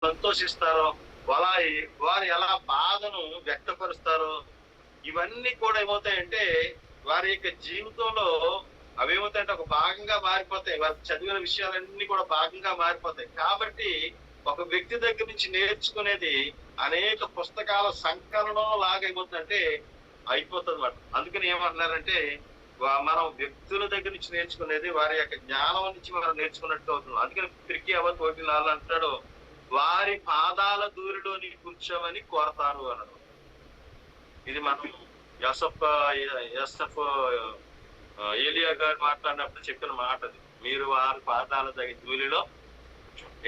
సంతోషిస్తారో, వాళ్ళ వారు ఎలా బాధను వ్యక్తపరుస్తారో, ఇవన్నీ కూడా ఏమవుతాయంటే వారి యొక్క జీవితంలో అవేమవుతాయంటే ఒక భాగంగా మారిపోతాయి. వారు చదివిన విషయాలన్నీ కూడా భాగంగా మారిపోతాయి. కాబట్టి ఒక వ్యక్తి దగ్గర నుంచి నేర్చుకునేది అనేక పుస్తకాల సంకలనం లాగా ఏమవుతుందంటే అయిపోతుంది అన్నమాట. అందుకని ఏమంటున్నారంటే మనం వ్యక్తుల దగ్గర నుంచి నేర్చుకునేది వారి యొక్క జ్ఞానం నుంచి మనం నేర్చుకున్నట్టు అవుతుంది. అందుకని పిరికి అవత్ 1:4 అంటాడు, వారి పాదాల దూరిలోని కూర్చోమని కోరతారు అనడం. ఇది మనం యసఫ్ ఏలియా గారు మాట్లాడినప్పుడు చెప్పిన మాట అది. మీరు వారి పాదాల దగ్గర ధూళిలో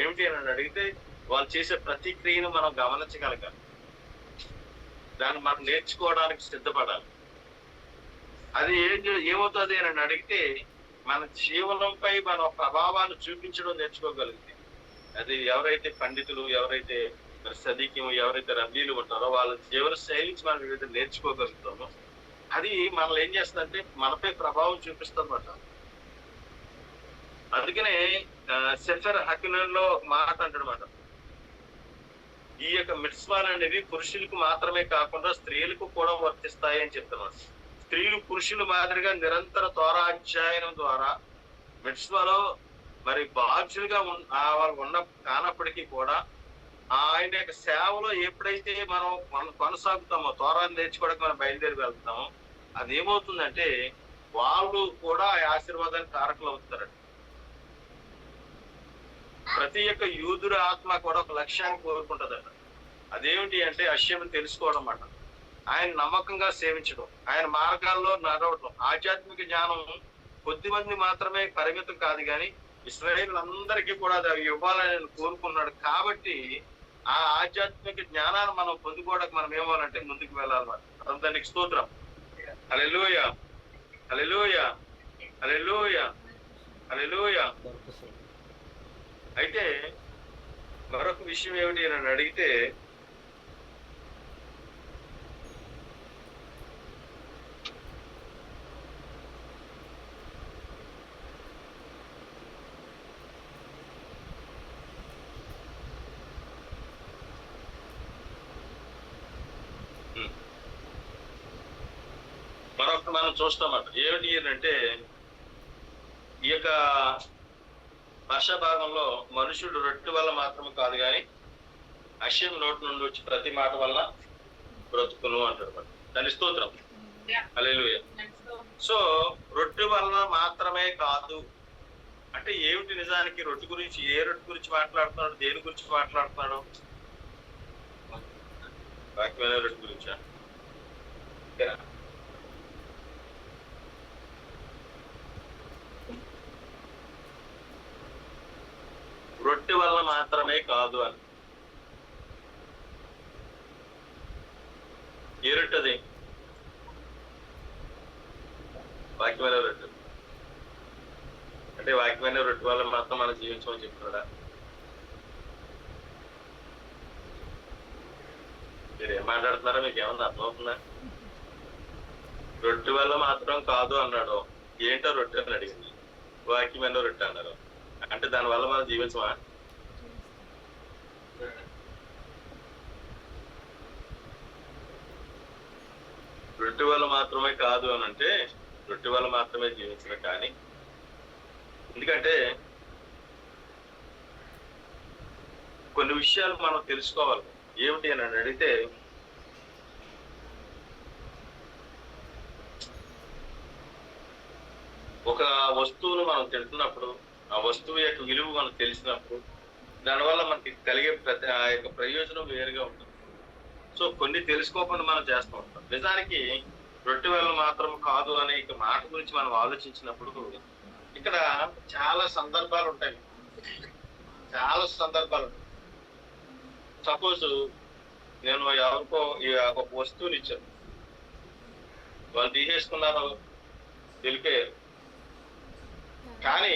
ఏమిటి అని అడిగితే వాళ్ళు చేసే ప్రతిక్రియను మనం గమనించగలగాలి. దాన్ని మనం నేర్చుకోవడానికి సిద్ధపడాలి. అది ఏమవుతుంది అని అడిగితే మన జీవనంపై మన ప్రభావాన్ని చూపించడం నేర్చుకోగలిగితే, అది ఎవరైతే పండితులు, ఎవరైతే సదీక్యం, ఎవరైతే రబీలు ఉంటారో వాళ్ళ జీవన శైలి నుంచి మనం ఏదైతే నేర్చుకోగలుగుతామో అది మనల్ని ఏం చేస్తుందంటే మనపై ప్రభావం చూపిస్తుందన్నమాట. అందుకనే సెఫర్ హకినంలో ఒక మాట అంటాడనమాట, ఈ యొక్క మిట్స్వాలు అనేవి పురుషులకు మాత్రమే కాకుండా స్త్రీలకు కూడా వర్తిస్తాయి అని చెప్తున్నాడు. స్త్రీలు పురుషుల మాదిరిగా నిరంతర తోరా అధ్యయనం ద్వారా మిట్స్వాలో మరి బాధ్యులుగా వాళ్ళు ఉన్న కానప్పటికీ కూడా ఆయన యొక్క సేవలో ఎప్పుడైతే మనం కొనసాగుతామో, తోరాన్ని నేర్చుకోవడానికి మనం బయలుదేరి వెళ్తామో, అది ఏమవుతుందంటే వాళ్ళు కూడా ఆశీర్వాదానికి కారకులు అవుతారండి. ప్రతి ఒక్క యూదుడి ఆత్మ కూడా ఒక లక్ష్యాన్ని కోరుకుంటుందట. అదేమిటి అంటే అశ్యము తెలుసుకోవడం అన్నమాట. ఆయన నమ్మకంగా సేవించడం, ఆయన మార్గాల్లో నడవడం. ఆధ్యాత్మిక జ్ఞానం కొద్ది మంది మాత్రమే పరిమితం కాదు, కానీ ఇశ్రాయేలులందరికీ కూడా అది ఇవ్వాలని కోరుకున్నాడు. కాబట్టి ఆ ఆధ్యాత్మిక జ్ఞానాన్ని మనం పొందుకోవడానికి మనం ఏమోనంటే ముందుకు వెళ్ళాలన్నమాట. దానికి స్తోత్రం. హల్లెలూయా, హల్లెలూయా, హల్లెలూయా, హల్లెలూయా. అయితే మరొక విషయం ఏమిటి అని అడిగితే, మరొక మనం చూస్తామట ఏమిటి అంటే, ఈ యొక్క వర్షభాగంలో మనుషుడు రొట్టె వల్ల మాత్రమే కాదు కానీ అశ్యం నోటి నుండి వచ్చి ప్రతి మాట వల్ల బ్రతుకును అంటారు. దాని స్తోత్రం. హల్లెలూయా. సో రొట్టె వల్ల మాత్రమే కాదు అంటే ఏమిటి? నిజానికి రొట్టె గురించి, ఏ రొట్టె గురించి మాట్లాడుతున్నాడు, దేని గురించి మాట్లాడుతున్నాడు? వాక్యమైన రొట్టె గురించా? రొట్టె వల్ల మాత్రమే కాదు అని. ఏ రొట్టెది? వాక్యమైన రొట్టె. అంటే వాక్యమైన రొట్టె వల్ల మాత్రం మనం జీవించమని చెప్తున్నాడా? మీరు ఏం మాట్లాడుతున్నారో మీకు ఏమన్నా అర్థమవుతుందా? రొట్టె వల్ల మాత్రం కాదు అన్నాడు. ఏంటో రొట్టె అని అడిగింది. వాక్యమైన రొట్టె అన్నారు. అంటే దానివల్ల మనం జీవించమా? రొట్టె వల్ల మాత్రమే కాదు అని అంటే రొట్టె వల్ల మాత్రమే జీవించడం. కానీ ఎందుకంటే కొన్ని విషయాలు మనం తెలుసుకోవాలి. ఏమిటి అని అడిగితే, ఒక వస్తువును మనం తింటున్నప్పుడు ఆ వస్తువు యొక్క విలువ మనకు తెలిసినప్పుడు దానివల్ల మనకి కలిగే ఆ యొక్క ప్రయోజనం వేరుగా ఉంటుంది. సో కొన్ని తెలుసుకోకుండా మనం చేస్తూ ఉంటాం. నిజానికి రొట్టె వల్ల మాత్రం కాదు అనే ఇక మాట గురించి మనం ఆలోచించినప్పుడు ఇక్కడ చాలా సందర్భాలు ఉంటాయి. చాలా సందర్భాలు ఉంటాయి. సపోజ్ నేను ఎవరికో ఒక వస్తువుని ఇచ్చాను, వాళ్ళు తీసేసుకున్నారు, తెలిపారు. కానీ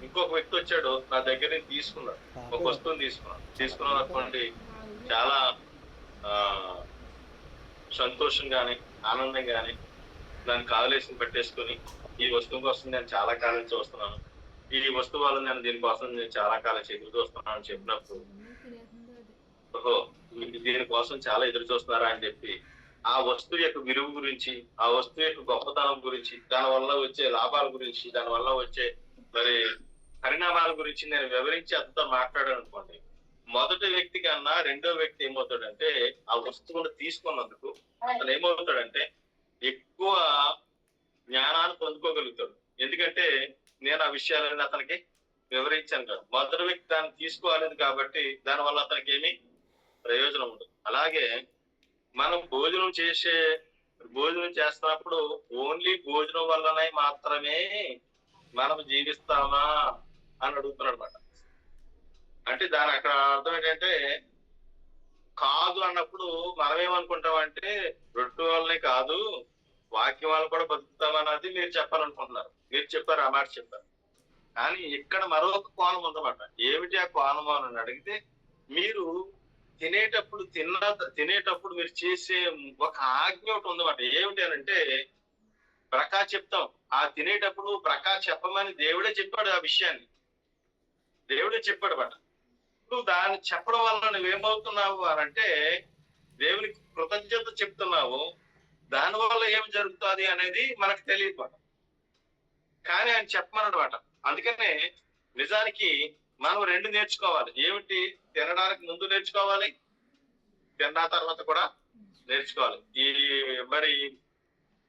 ఇంకొక వ్యక్తి వచ్చాడు, నా దగ్గర నుంచి తీసుకున్నాడు, ఒక వస్తువుని తీసుకున్నాను అనుకోండి, చాలా సంతోషం కానీ ఆనందం కానీ దాన్ని కావలేసి పెట్టేసుకుని ఈ వస్తువు కోసం నేను చాలా కాలం నుంచి వస్తున్నాను, ఈ వస్తువు వల్ల నేను దీనికోసం నేను చాలా కాలం ఎదురు చూస్తున్నాను అని చెప్పినప్పుడు ఓహో, మీరు దీనికోసం చాలా ఎదురు చూస్తున్నారా అని చెప్పి ఆ వస్తువు యొక్క విలువ గురించి, ఆ వస్తువు యొక్క గొప్పతనం గురించి, దాని వల్ల వచ్చే లాభాల గురించి, దాని వల్ల వచ్చే మరి పరిణామాల గురించి నేను వివరించి అతనితో మాట్లాడాను అనుకోండి, మొదటి వ్యక్తి కన్నా రెండో వ్యక్తి ఏమవుతాడంటే ఆ వస్తువును తీసుకున్నందుకు అతను ఏమవుతాడంటే ఎక్కువ జ్ఞానాన్ని పొందుకోగలుగుతాడు. ఎందుకంటే నేను ఆ విషయాలను అతనికి వివరించాను కదా. మొదటి వ్యక్తి దాన్ని తీసుకోలేదు కాబట్టి దానివల్ల అతనికి ఏమి ప్రయోజనం ఉండదు. అలాగే మనం భోజనం చేస్తున్నప్పుడు ఓన్లీ భోజనం వల్లనే మాత్రమే మనం జీవిస్తామా అని అడుగుతున్నాడు అనమాట. అంటే దాని అక్కడ అర్థం ఏంటంటే కాదు అన్నప్పుడు మనం ఏమనుకుంటామంటే రొట్టె వల్లనే కాదు, వాక్యం వల్ల కూడా బతుకుతామన్నది మీరు చెప్పాలనుకుంటున్నారు. మీరు చెప్పారు, ఆ మాట చెప్పారు. కానీ ఇక్కడ మరొక కోణం ఉందన్నమాట. ఏమిటి ఆ కోణం అని అడిగితే, మీరు తినేటప్పుడు మీరు చేసే ఒక ఆజ్ఞ ఒకటి ఉందన్నమాట. ఏమిటి అని అంటే ప్రకాష్ చెప్తాం. ఆ తినేటప్పుడు ప్రకాష్ చెప్పమని దేవుడే చెప్పాడు. ఆ విషయాన్ని దేవుడే చెప్పాడు అన్నమాట. నువ్వు దాన్ని చెప్పడం వల్ల నువ్వేమవుతున్నావు అని అంటే దేవునికి కృతజ్ఞత చెప్తున్నావు. దానివల్ల ఏం జరుగుతుంది అనేది మనకు తెలియదు. కానీ ఆయన చెప్పమన్నమాట. అందుకనే నిజానికి మనం రెండు నేర్చుకోవాలి. ఏమిటి? తినడానికి ముందు నేర్చుకోవాలి, తిన్న తర్వాత కూడా నేర్చుకోవాలి. ఈ మరి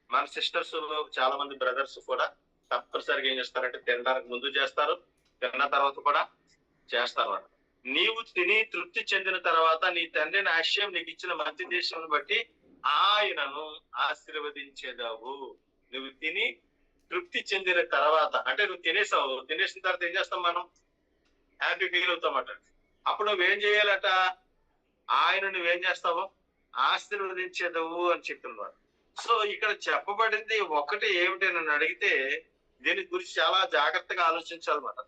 మన సిస్టర్స్ చాలా మంది బ్రదర్స్ కూడా తప్పనిసరిగా ఏం చేస్తారంటే తినడానికి ముందు చేస్తారు, తిన్న తర్వాత కూడా చేస్తారు. నీవు తిని తృప్తి చెందిన తర్వాత నీ తండ్రిని ఆశయం నీకు ఇచ్చిన మంచి దేశం బట్టి ఆయనను ఆశీర్వదించేదావు. నువ్వు తిని తృప్తి చెందిన తర్వాత అంటే నువ్వు తినేసిన తర్వాత ఏం చేస్తాం? మనం హ్యాపీ ఫీల్ అవుతామట. అప్పుడు నువ్వేం చేయాలట? ఆయన నువ్వేం చేస్తావు? ఆశీర్వదించేదవు అని చెప్తున్నాడు. సో ఇక్కడ చెప్పబడింది ఒకటి ఏమిటి నన్ను అడిగితే దీని గురించి చాలా జాగ్రత్తగా ఆలోచించాలన్నమాట.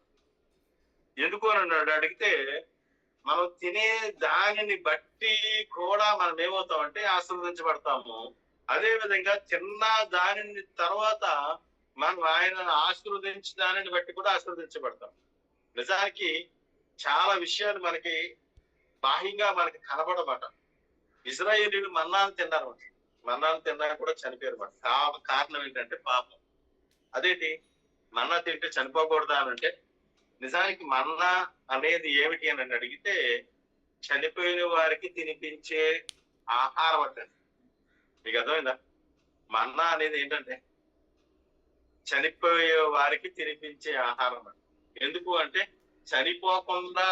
ఎందుకు అని అడిగితే మనం తినే దానిని బట్టి కూడా మనం ఏమవుతామంటే ఆశీర్వదించబడతాము. అదే విధంగా తిన్న దానిని తర్వాత మనం ఆయనను ఆశీర్వదించిన దానిని బట్టి కూడా ఆశీర్వదించబడతాం. నిజానికి చాలా విషయాలు మనకి బాహ్యంగా మనకి కనబడమాట. ఇజ్రాయేలీలు మన్నాను తిన్నారు. మన్నాను తిన్నా కూడా చనిపోయారు అన్నమాట. కారణం ఏంటంటే పాపం. అదేంటి? మన్నా తింటే చనిపోకూడదా అని అంటే నిజానికి మన్నా అనేది ఏమిటి అని అడిగితే చనిపోయిన వారికి తినిపించే ఆహారం అంటే. మీకు అర్థమైందా? మన్నా అనేది ఏంటంటే చనిపోయే వారికి తినిపించే ఆహారం. ఎందుకు అంటే చనిపోకుండా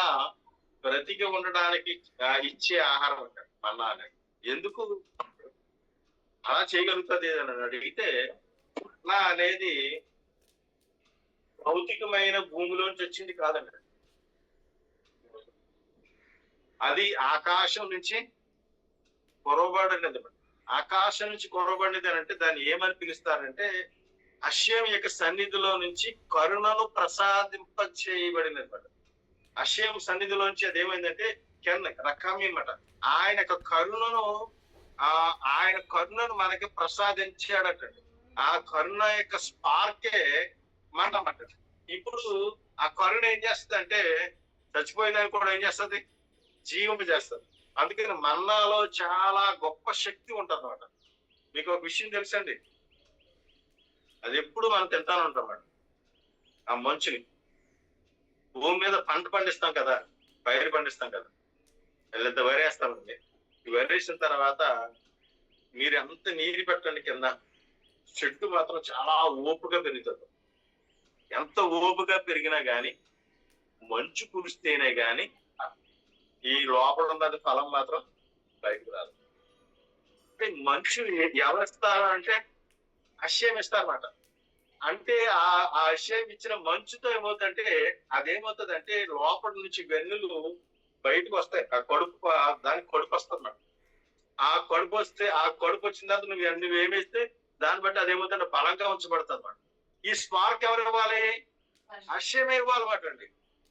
బ్రతికి ఉండడానికి ఇచ్చే ఆహారం అంటారు మన్నా అనేది. ఎందుకు అలా చేయగలుగుతుంది అని అడిగితే మన్నా అనేది భౌతికమైన భూమిలోంచి వచ్చింది కాదండి. అది ఆకాశం నుంచి కొరవబడినది. ఆకాశం నుంచి కొరవబడినది అని అంటే దాన్ని ఏమని పిలుస్తారంటే అశ్యం యొక్క సన్నిధిలో నుంచి కరుణను ప్రసాదింప చేయబడినది. అశ్యం సన్నిధిలోంచి అదేమైందంటే రకమీ అన్నమాట. ఆయన కరుణను మనకి ప్రసాదించాడటండి. ఆ కరుణ యొక్క స్పార్కే మాట. ఇప్పుడు ఆ కరుణ ఏం చేస్తుంది అంటే చచ్చిపోయిందని కూడా ఏం చేస్తుంది? జీవింప చేస్తుంది. అందుకని మన్నాలో చాలా గొప్ప శక్తి ఉంటుంది అన్నమాట. మీకు ఒక విషయం తెలుసండి, అది ఎప్పుడు మనం తింటానే ఉంటాం మేడం. ఆ మంచుని భూమి మీద పంట పండిస్తాం కదా, పైరు పండిస్తాం కదా, ఎంత వరేస్తామండి. వరేసిన తర్వాత మీరు ఎంత నీరు పెట్టండి కింద, చెట్టు మాత్రం చాలా ఓపుగా పెరుగుతుంది. ఎంత ఓపుగా పెరిగినా గాని మంచు కురిస్తేనే గాని ఈ లోపల ఉన్నది ఫలం మాత్రం బయటకు రాదు. అంటే మంచు ఎవరు ఇస్తారు అంటే అశ్యం ఇస్తారన్నమాట. అంటే ఆ అశ్యం ఇచ్చిన మంచుతో ఏమవుతుందంటే అదేమవుతుందంటే లోపల నుంచి వెన్నులు బయటకు వస్తాయి. ఆ కడుపు దానికి కడుపు వస్తుంది. ఆ కడుపు వచ్చిన తర్వాత నువ్వేమేస్తే దాన్ని బట్టి అదేమవుతుందంటే బలంగా ఉంచబడుతుంది అన్నమాట. ఈ స్పార్క్ ఎవరు ఇవ్వాలి? అశ్యమే ఇవ్వాలన్నమాట అండి.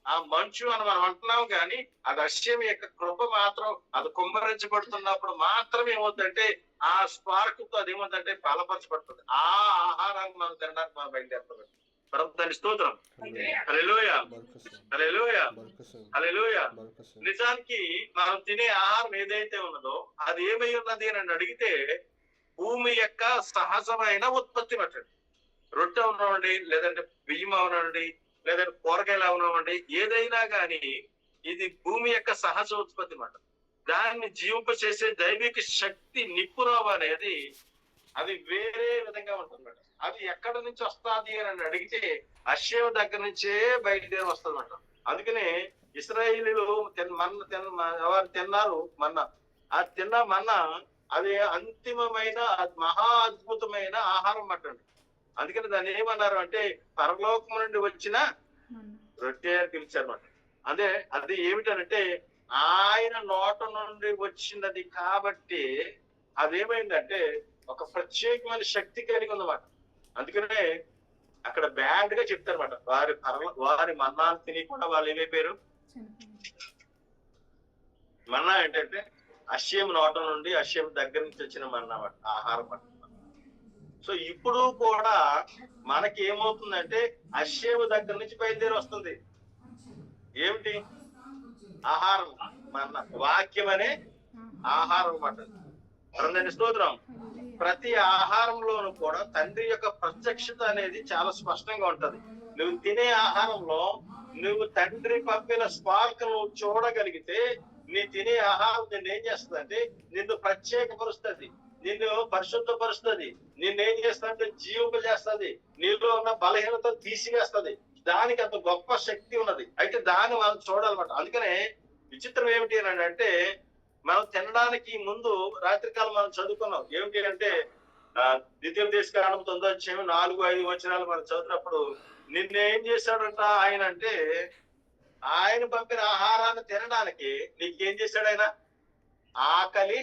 ఆ మంచు అని మనం అంటున్నాం కానీ అది అశ్యం యొక్క కృప మాత్రం అది కుమ్మరించబడుతున్నప్పుడు మాత్రమే ఏమవుతుందంటే ఆ స్పార్క్ తో అదేమవుతుందంటే బలపరచబడుతుంది. ఆ ఆహారాన్ని మనం తినడానికి మనం బయలుదేరుతాం. దాని స్తోత్రం. హల్లెలూయా, హల్లెలూయా, హల్లెలూయా. నిజానికి మనం తినే ఆహారం ఏదైతే ఉన్నదో అది ఏమై ఉన్నది అని అడిగితే భూమి యొక్క సహజమైన ఉత్పత్తి పట్టండి. రొట్టె అవనివ్వండి, లేదంటే బియ్యం అవనివ్వండి, లేదంటే కూరగాయలు అవనివ్వండి, ఏదైనా కానీ ఇది భూమి యొక్క సహజ ఉత్పత్తి మాట. దాన్ని జీవింప చేసే దైవిక శక్తి నిప్పురవ్వ అనేది అది వేరే విధంగా ఉంటుంది. అది ఎక్కడి నుంచి వస్తుంది అని అడిగితే అష్షేవ దగ్గర నుంచే బయలుదేరి వస్తుంది అన్నమాట. అందుకనే ఇశ్రాయేలీలు వారు తిన్నారు మన్నా. ఆ తిన్న మన్నా అది అంతిమమైన మహా అద్భుతమైన ఆహారం అట్టండి. అందుకని దాన్ని ఏమన్నారు అంటే పరలోకం నుండి వచ్చిన రొట్టె అని పిలిచారన్నమాట. అదే అది ఏమిటనంటే ఆయన నోట నుండి వచ్చినది కాబట్టి అదేమైందంటే ఒక ప్రత్యేకమైన శక్తి కలిగి ఉందన్నమాట. అందుకనే అక్కడ బ్యాడ్ గా చెప్తారన్నమాట, వారి మన్నాను తిని కూడా వాళ్ళు ఏమైపోయారు. మన్నా ఏంటంటే అష్యం నోట నుండి అష్యం దగ్గర నుంచి వచ్చిన మన్నా ఆహారం. సో ఇప్పుడు కూడా మనకి ఏమవుతుందంటే అష్యం దగ్గర నుంచి బయలుదేరి వస్తుంది. ఏమిటి ఆహారం? మన వాక్యం అనే ఆహారం అన్నమాట. స్తోత్రం. ప్రతి ఆహారంలోనూ కూడా తండ్రి యొక్క ప్రత్యక్షత అనేది చాలా స్పష్టంగా ఉంటది. నువ్వు తినే ఆహారంలో నువ్వు తండ్రి పంపిన స్పార్క్ నువ్వు చూడగలిగితే నీ తినే ఆహారం నిన్ను ఏం చేస్తుంది అంటే నిన్ను ప్రత్యేకపరుస్తుంది, నిన్ను పరిశుద్ధపరుస్తుంది, నిన్నేం చేస్తుందంటే జీవింపజేస్తుంది, నీలో ఉన్న బలహీనతను తీసివేస్తుంది. దానికి అంత గొప్ప శక్తి ఉన్నది. అయితే దాన్ని మనం చూడాలన్నమాట. అందుకనే విచిత్రం ఏమిటి అని అంటే మనం తినడానికి ముందు రాత్రికాలం మనం చదువుకున్నాం. ఏమిటి అంటే ద్వితీయోపదేశకాండం 9వ అధ్యాయం 4-5 వచనాలు మనం చదివినప్పుడు నిన్నేం చేశాడంట ఆయన అంటే ఆయన పంపిన ఆహారాన్ని తినడానికి నీకేం చేశాడు? ఆయన ఆకలి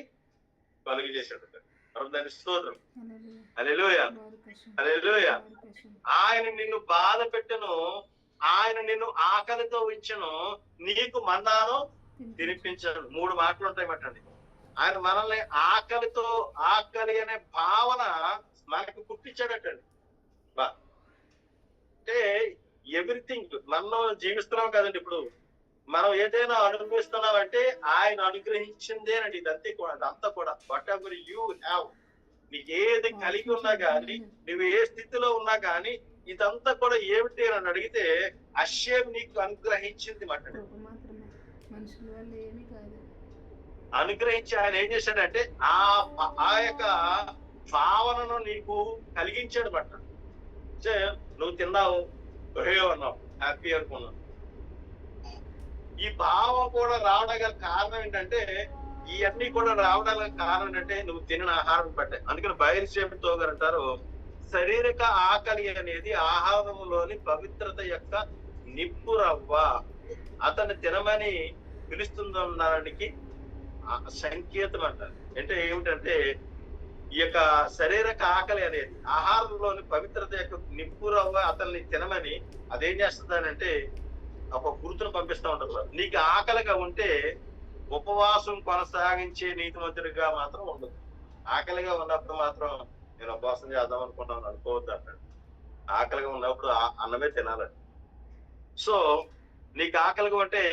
కలుగు చేశాడు. దాని స్తోత్రం. హల్లెలూయా, హల్లెలూయా. ఆయన నిన్ను బాధ పెట్టను, ఆయన నిన్ను ఆకలితో ఉంచను, నీకు మన్నాను తినిపించాడు. 3 మాటలు ఉంటాయన్నమాట. ఆయన మనల్ని ఆకలితో, ఆకలి అనే భావన మనకు పుట్టించాడటండి. అంటే ఎవ్రీథింగ్ మనం జీవిస్తున్నాం కదండి. ఇప్పుడు మనం ఏదైనా అనుభవిస్తున్నామంటే ఆయన అనుగ్రహించిందేనండి. ఇదంతా కూడా వాట్ ఎవర్ యూ హ్యావ్, నీకు ఏది కలిగి ఉన్నా కానీ, నువ్వు ఏ స్థితిలో ఉన్నా కానీ ఇదంతా కూడా ఏమిటి అని అడిగితే అష్యం నీకు అనుగ్రహించింది మాట. అనుగ్రహించి ఆయన ఏం చేశాడంటే ఆ యొక్క భావనను నీకు కలిగించాడు మాట. నువ్వు తిన్నావు, అన్నావు, హ్యాపీ అనుకున్నావు. ఈ భావం కూడా రావడానికి కారణం ఏంటంటే ఇవన్నీ కూడా రావడానికి కారణం ఏంటంటే నువ్వు తినిన ఆహారం బట్టే. అందుకని బయలుసేపుతో గారు అంటారు శారీరక ఆకలి అనేది ఆహారంలోని పవిత్రత యొక్క నిప్పు రవ్వ. అతన్ని తినమని పిలుస్తుందనడానికి సంకేతం అంటారు. అంటే ఏమిటంటే ఈ యొక్క శారీరక ఆకలి అనేది ఆహారంలోని పవిత్రత యొక్క నిప్పు రవ్వ అతన్ని తినమని అదేం చేస్తుందనంటే ఒక గుర్తును పంపిస్తూ ఉంటారు. నీకు ఆకలిగా ఉంటే ఉపవాసం కొనసాగించే నీతిమంతుడిగా మాత్రం ఉండదు. ఆకలిగా ఉన్నప్పుడు మాత్రం నేను ఉపవాసం చేద్దాం అనుకుంటాను అనుకోవద్దు అంటాడు. ఆకలిగా ఉన్నప్పుడు అన్నమే తినాలండి. సో నీకు ఆకలిగా ఉంటే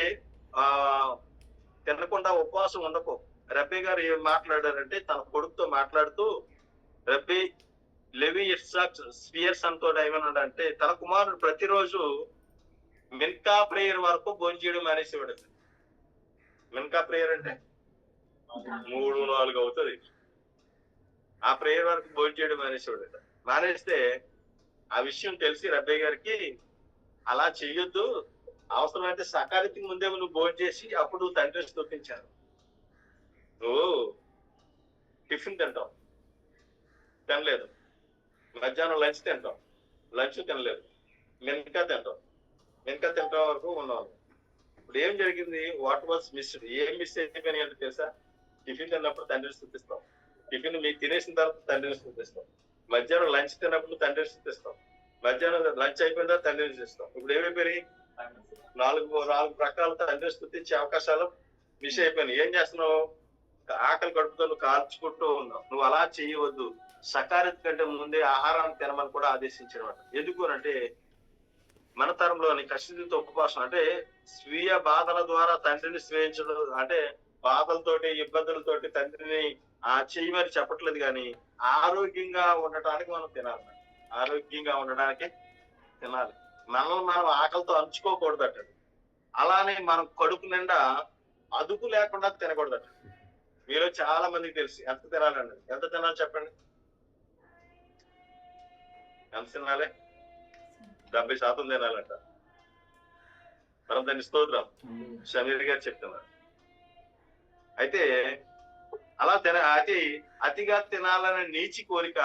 తినకుండా ఉపవాసం ఉండకో. రబ్బీ గారు ఏం మాట్లాడారంటే తన కొడుకుతో మాట్లాడుతూ, రబ్బీ లెవి ఇస్సాక్ స్పియర్స్ అంతో ఏమన్నాడంటే తన కుమారుడు ప్రతిరోజు మిన్కా ప్రేయర్ వరకు భోజనం చేయడం మానేసేవాడు. మిన్కా ప్రేయర్ అంటే 3-4 అవుతుంది. ఆ ప్రేయర్ వరకు భోజనం చేయడం మానేసేవాడు. మానేస్తే ఆ విషయం తెలిసి రబ్బీ గారికి అలా చెయ్యొద్దు, అవసరమైతే సకాలికి ముందే నువ్వు భోజనం చేసి అప్పుడు తండ్రిని స్తుతించాను. నువ్వు టిఫిన్ తింటావు, తినలేదు. మధ్యాహ్నం లంచ్ తింటావు, లంచ్ తినలేదు. మిన్కా తింటాం వరకు ఉన్నావు. ఇప్పుడు ఏం జరిగింది? What was missed? ఏం మిస్ అయిపోయినాయి అంటే తెలుసా? టిఫిన్ తిన్నప్పుడు తండ్రిని స్తుతిస్తాం, టిఫిన్ మీకు తినేసిన తర్వాత తండ్రిని స్తుతిస్తాం, మధ్యాహ్నం లంచ్ తిన్నప్పుడు తండ్రిని స్తుతిస్తాం, మధ్యాహ్నం లంచ్ అయిపోయిన తర్వాత తండ్రిని స్తుతిస్తాం. ఇప్పుడు ఏమైపోయినాయి? 4 రకాల తండ్రిని స్తుతించే అవకాశాలు మిస్ అయిపోయినాయి. ఏం చేస్తున్నావు? ఆకలి కడుపుతో నువ్వు కాల్చుకుంటూ ఉన్నావు. నువ్వు అలా చేయవద్దు. సకారత్ కంటే ముందే ఆహారాన్ని తినమని కూడా ఆదేశించడం. ఎందుకు అంటే మన తరంలోని కష్టంతో ఉపవాసం అంటే స్వీయ బాధల ద్వారా తండ్రిని స్వేయించడం, అంటే బాధలతోటి ఇబ్బందులతోటి తండ్రిని చేయమని చెప్పట్లేదు, కానీ ఆరోగ్యంగా ఉండటానికి మనం తినాలి. ఆరోగ్యంగా ఉండడానికి తినాలి. మనల్ని మనం ఆకలితో అంచుకోకూడదట. అలానే మనం కడుపు నిండా అదుపు లేకుండా తినకూడదట. మీలో చాలా మందికి తెలుసు ఎంత తినాలండి. ఎంత తినాలి చెప్పండి? ఎంత తినాలి? 70% తినాలంట. మనం దాన్ని స్తోత్రం షమీర్ గారు చెప్తున్నారు. అయితే అలా అతిగా తినాలనే నీచి కోరిక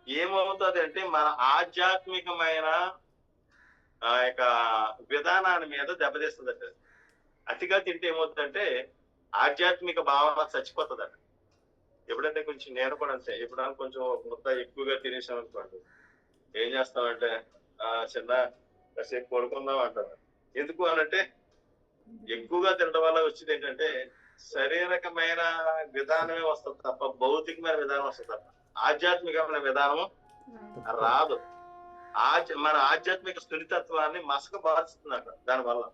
ఏమవుతుంది అంటే మన ఆధ్యాత్మికమైన యొక్క విధానాన్ని మీద దెబ్బతీస్తుందట. అతిగా తింటే ఏమవుతుందంటే ఆధ్యాత్మిక భావన చచ్చిపోతుందట. ఎప్పుడైతే కొంచెం నేను కూడా అంతే, ఎప్పుడైనా కొంచెం ముద్ద ఎక్కువగా తినేసాం అనుకోండి, ఏం చేస్తామంటే చిన్న కాసేపు పడుకుందాం అంటారు. ఎందుకు అనంటే ఎక్కువగా తినడం వల్ల వచ్చేది ఏంటంటే శారీరకమైన విధానమే వస్తుంది తప్ప భౌతికమైన విధానం వస్తుంది తప్ప ఆధ్యాత్మికమైన విధానం రాదు. మన ఆధ్యాత్మిక స్థిరతత్వాన్ని మసక బారుస్తుందట. దానివల్ల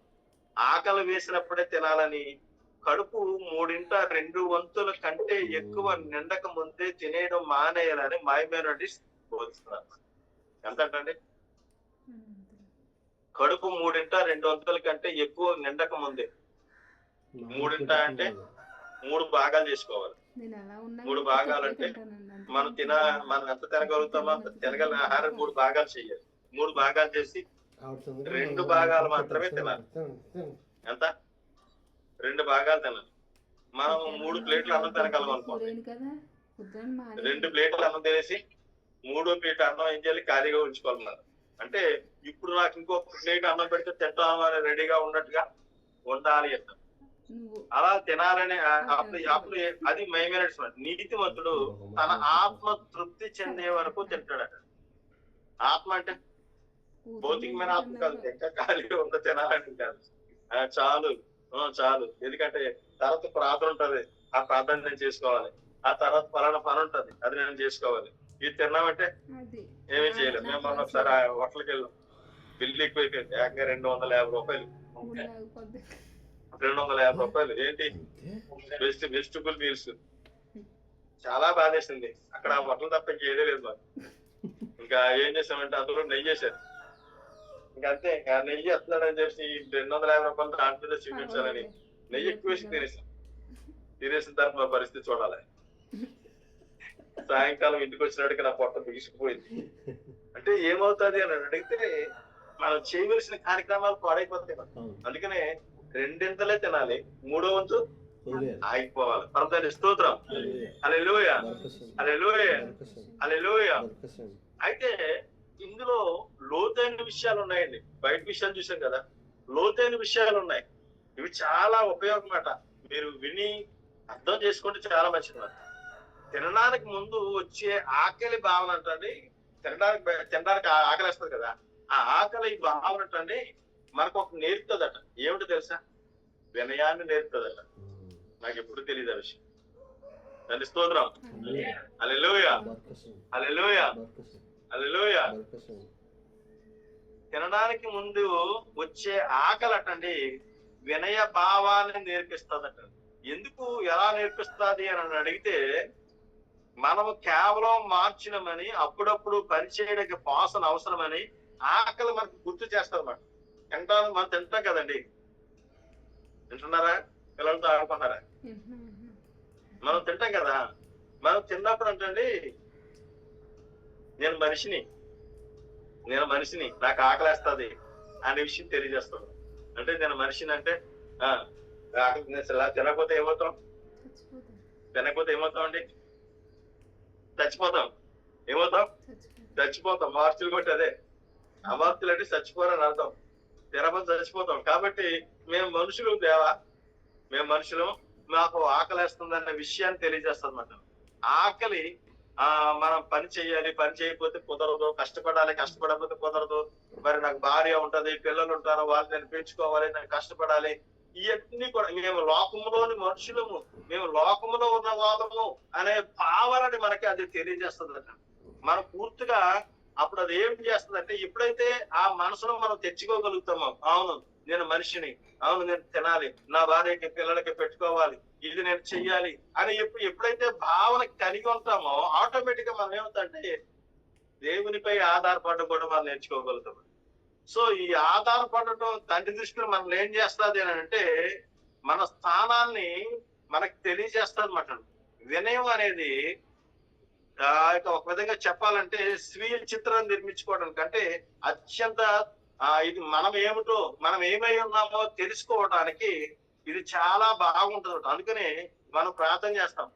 ఆకలి వేసినప్పుడే తినాలని, కడుపు 2 వంతుల కంటే ఎక్కువ నిండక ముందే తినేయడం మానేయాలని మాయమైనటిస్ బోధిస్తున్నారు. ఎంత అంటండి? కడుపు 2 వంతుల కంటే ఎక్కువ నిండక ముందే. 3 అంటే 3 భాగాలు చేసుకోవాలి. 3 భాగాలు అంటే మనం ఎంత తినగలుగుతామో అంత తినగలిగిన ఆహారం 3 భాగాలు చేయాలి. 3 భాగాలు చేసి 2 భాగాలు మాత్రమే తినాలి. ఎంత? 2 భాగాలు తినాలి. మనం 3 ప్లేట్లు అన్నం తినగలం అనుకోండి. 2 ప్లేట్లు అన్నం తినేసి 3వ ప్లేట్ అన్నం ఏం చేయాలి? ఖాళీగా ఉంచుకోవాలి మనం. అంటే ఇప్పుడు నాకు ఇంకొక ప్లేట్ అన్నం పెడితే తింటామని రెడీగా ఉన్నట్టుగా ఉండాలి అంట. అలా తినాలని అప్పుడు అది మైమేనట్స్. నీతిమంతుడు తన ఆత్మ తృప్తి చెందే వరకు తింటాడట. ఆత్మ అంటే భౌతికమైన ఆత్మ కాదు, ఇంకా ఖాళీగా ఉండ తినాలని కాదు. చాలు చాలు. ఎందుకంటే తర్వాత ప్రార్థన ఉంటది, ఆ ప్రార్థన నేను చేసుకోవాలి. ఆ తర్వాత పలానా పని ఉంటది, అది నేను చేసుకోవాలి. ఇది తిన్నామంటే ఏమీ చేయలేదు. మేము మొన్న ఒకసారి హోటల్కి వెళ్ళాం, బిల్లు ఎక్కువైపోయింది. ఏకంగా 250 రూపాయలు. 250 రూపాయలు ఏంటి? Vegetable meals. చాలా బాధేసింది. అక్కడ హోటల్ తప్ప ఇంకేదే లేదు మాకు. ఇంకా ఏం చేసామంటే అందులో నెయ్యి వేసారు. ఇంకంతే, నెయ్యి వస్తున్నాడని చెప్పి 250 రూపాయలు దాంట్లో చూపించాలని నెయ్యి ఎక్కువ వేసి తినేసిన తర్వాత మా పరిస్థితి చూడాలి. సాయంకాలం ఇంటికి వచ్చినట్టుగా నా పొట్ట బిగిసిపోయింది. అంటే ఏమవుతుంది అని అడిగితే మనం చేయవలసిన కార్యక్రమాలు పాడైపోతాయి. అందుకనే 2 తినాలి, 3వ వంతు ఆగిపోవాలి. పరదాని స్తోత్రం. హల్లెలూయా, హల్లెలూయా, హల్లెలూయా. అయితే ఇందులో లోతైన విషయాలు ఉన్నాయండి. బయట విషయాలు చూసాం కదా, లోతైన విషయాలు ఉన్నాయి. ఇవి చాలా ఉపయోగమాట. మీరు విని అర్థం చేసుకుంటే చాలా మంచిది. తినడానికి ముందు వచ్చే ఆకలి భావన అంటండి, తినడానికి ఆకలి వేస్తుంది కదా, ఆ ఆకలి భావన అంటండి మనకు ఒక నేర్పుతుందట. ఏమిటో తెలుసా? వినయాన్ని నేర్పుతుందట. నాకు ఎప్పుడు తెలియదు ఆ విషయం. దాని స్తోత్రం. హల్లెలూయా, హల్లెలూయా, హల్లెలూయా. తినడానికి ముందు వచ్చే ఆకలి అటండి వినయ భావాన్ని నేర్పిస్తుందట. ఎందుకు, ఎలా నేర్పిస్తుంది అని అడిగితే, మనము కేవలం మార్చినమని, అప్పుడప్పుడు పనిచేయడానికి పాసన అవసరమని ఆకలి మనకు గుర్తు చేస్తారు అన్నమాట. తింటాను, మనం తింటాం కదండి. తింటున్నారా? పిల్లలతో ఆడుకున్నారా? మనం తింటాం కదా. మనం తిన్నప్పుడు అంటండి నేను మనిషిని నాకు ఆకలేస్తుంది అనే విషయం తెలియజేస్తాడు. అంటే నేను మనిషిని అంటే తినకపోతే ఏమవుతాం? అండి చచ్చిపోతాం. ఏమవుతాం? చచ్చిపోతాం. మార్చులు కొట్టి అదే అమార్తులు అంటే చచ్చిపోరని అర్థం. తినకపోతే చచ్చిపోతాం. కాబట్టి మేము మనుషులు దేవా, మేము మనుషులు, మాకు ఆకలేస్తుందన్న విషయాన్ని తెలియజేస్తుంది అన్నమాట. ఆకలి మనం పని చేయాలి, పని చేయకపోతే కుదరదు, కష్టపడకపోతే కుదరదు. మరి నాకు భార్య ఉంటది, పిల్లలు ఉంటారు, వాళ్ళు నేను పెంచుకోవాలి, నేను కష్టపడాలి. ఇవన్నీ కూడా మేము లోకములోని మనుషులము, మేము లోకములో ఉన్న వాళ్ళము అనే భావనని మనకి అది తెలియజేస్తుంది. మనం పూర్తిగా అప్పుడు అది ఏం చేస్తుందంటే, ఎప్పుడైతే ఆ మనసులో మనం తెచ్చుకోగలుగుతామో, అవును నేను మనిషిని, అవును నేను తినాలి, నా భార్యకి పిల్లలకి పెట్టుకోవాలి, ఇది నేను చెయ్యాలి అని ఎప్పుడైతే భావన కలిగి ఉంటామో ఆటోమేటిక్ గా మనం ఏమవుతాంటే దేవునిపై ఆధారపడడం కూడా మనం నేర్చుకోగలుగుతాం. సో ఈ ఆధారపడటం తండ్రి దృష్టిలో మనం ఏం చేస్తుంది అని అంటే, మన స్థానాన్ని మనకు తెలియజేస్తుంది అనమాట. వినయం అనేది ఒక విధంగా చెప్పాలంటే స్వీయ చిత్రాన్ని నిర్మించుకోవడానికి, అంటే అత్యంత ఇది మనం ఏమిటో, మనం ఏమై ఉన్నామో తెలుసుకోవడానికి ఇది చాలా బాగుంటుంది. అందుకని మనం ప్రార్థన చేస్తాం,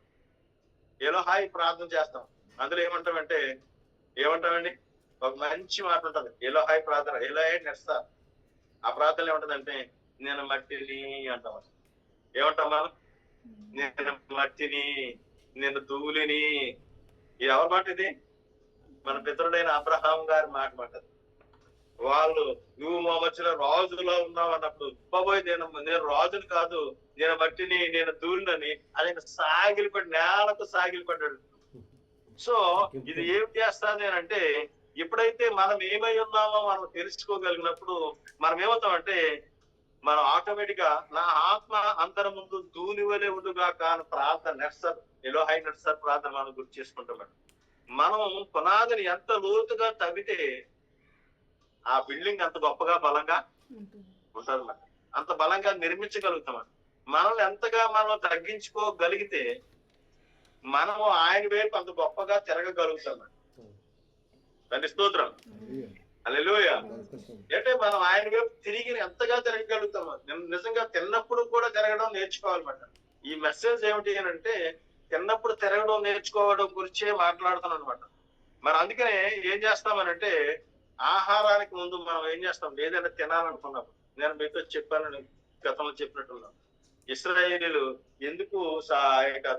ఎలోహాయి ప్రార్థన చేస్తాం. అందులో ఏమంటామండి, ఒక మంచి మాట ఉంటుంది, ఎలోహాయి ప్రార్థన, ఎలోహాయి నెస్తా. ఆ ప్రార్థన ఏమంటదంటే, నేను మట్టిని అంటాం. ఏమంటాం మనం? నేను మట్టిని, నేను ధూళిని. ఇది ఎవరి మాట? ఇది మన పితరుడైన అబ్రహాం గారి మాట. వాళ్ళు నువ్వు మా మధ్యలో రాజులో ఉన్నావు అన్నప్పుడు, బాబోయ్ నేను రాజుని కాదు, నేను మట్టిని, నేను ధూళినని ఆయన నేలకు సాగిలిపడ్డాడు. సో ఇది ఏం చేస్తాది అని అంటే, ఎప్పుడైతే మనం ఏమై ఉన్నామో మనం తెలుసుకోగలిగినప్పుడు మనం ఏమవుతామంటే, మనం ఆటోమేటిక్ గా నా ఆత్మ అందరి ముందు ధూళి వలె ఉండుగా కాని ప్రార్థన నర్సర్, ఎలోహాయి నర్సర్ ప్రార్థన మనం గుర్తు చేసుకుంటాం. మనం పునాదిని ఎంత లోతుగా తవ్వితే ఆ బిల్డింగ్ అంత గొప్పగా బలంగా ఉంటదన్నమాట. అంత బలంగా నిర్మించగలుగుతాం. మనల్ని ఎంతగా మనం తగ్గించుకోగలిగితే మనము ఆయన వైపు అంత గొప్పగా తిరగగలుగుతాం. దాని స్తోత్రం, హల్లెలూయా. అంటే మనం ఆయన వైపు తిరిగి ఎంతగా తిరగగలుగుతామో, నిజంగా తిన్నప్పుడు కూడా తిరగడం నేర్చుకోవాలన్నమాట. ఈ మెసేజ్ ఏమిటి అని అంటే, తిన్నప్పుడు తిరగడం నేర్చుకోవడం గురించే మాట్లాడుతాను అనమాట. మరి అందుకనే ఏం చేస్తామనంటే, ఆహారానికి ముందు మనం ఏం చేస్తాం, ఏదైనా తినాలనుకున్నప్పుడు, నేను మీతో చెప్పానని గతంలో చెప్పినట్టున్నాను, ఇశ్రాయేలీలు ఎందుకు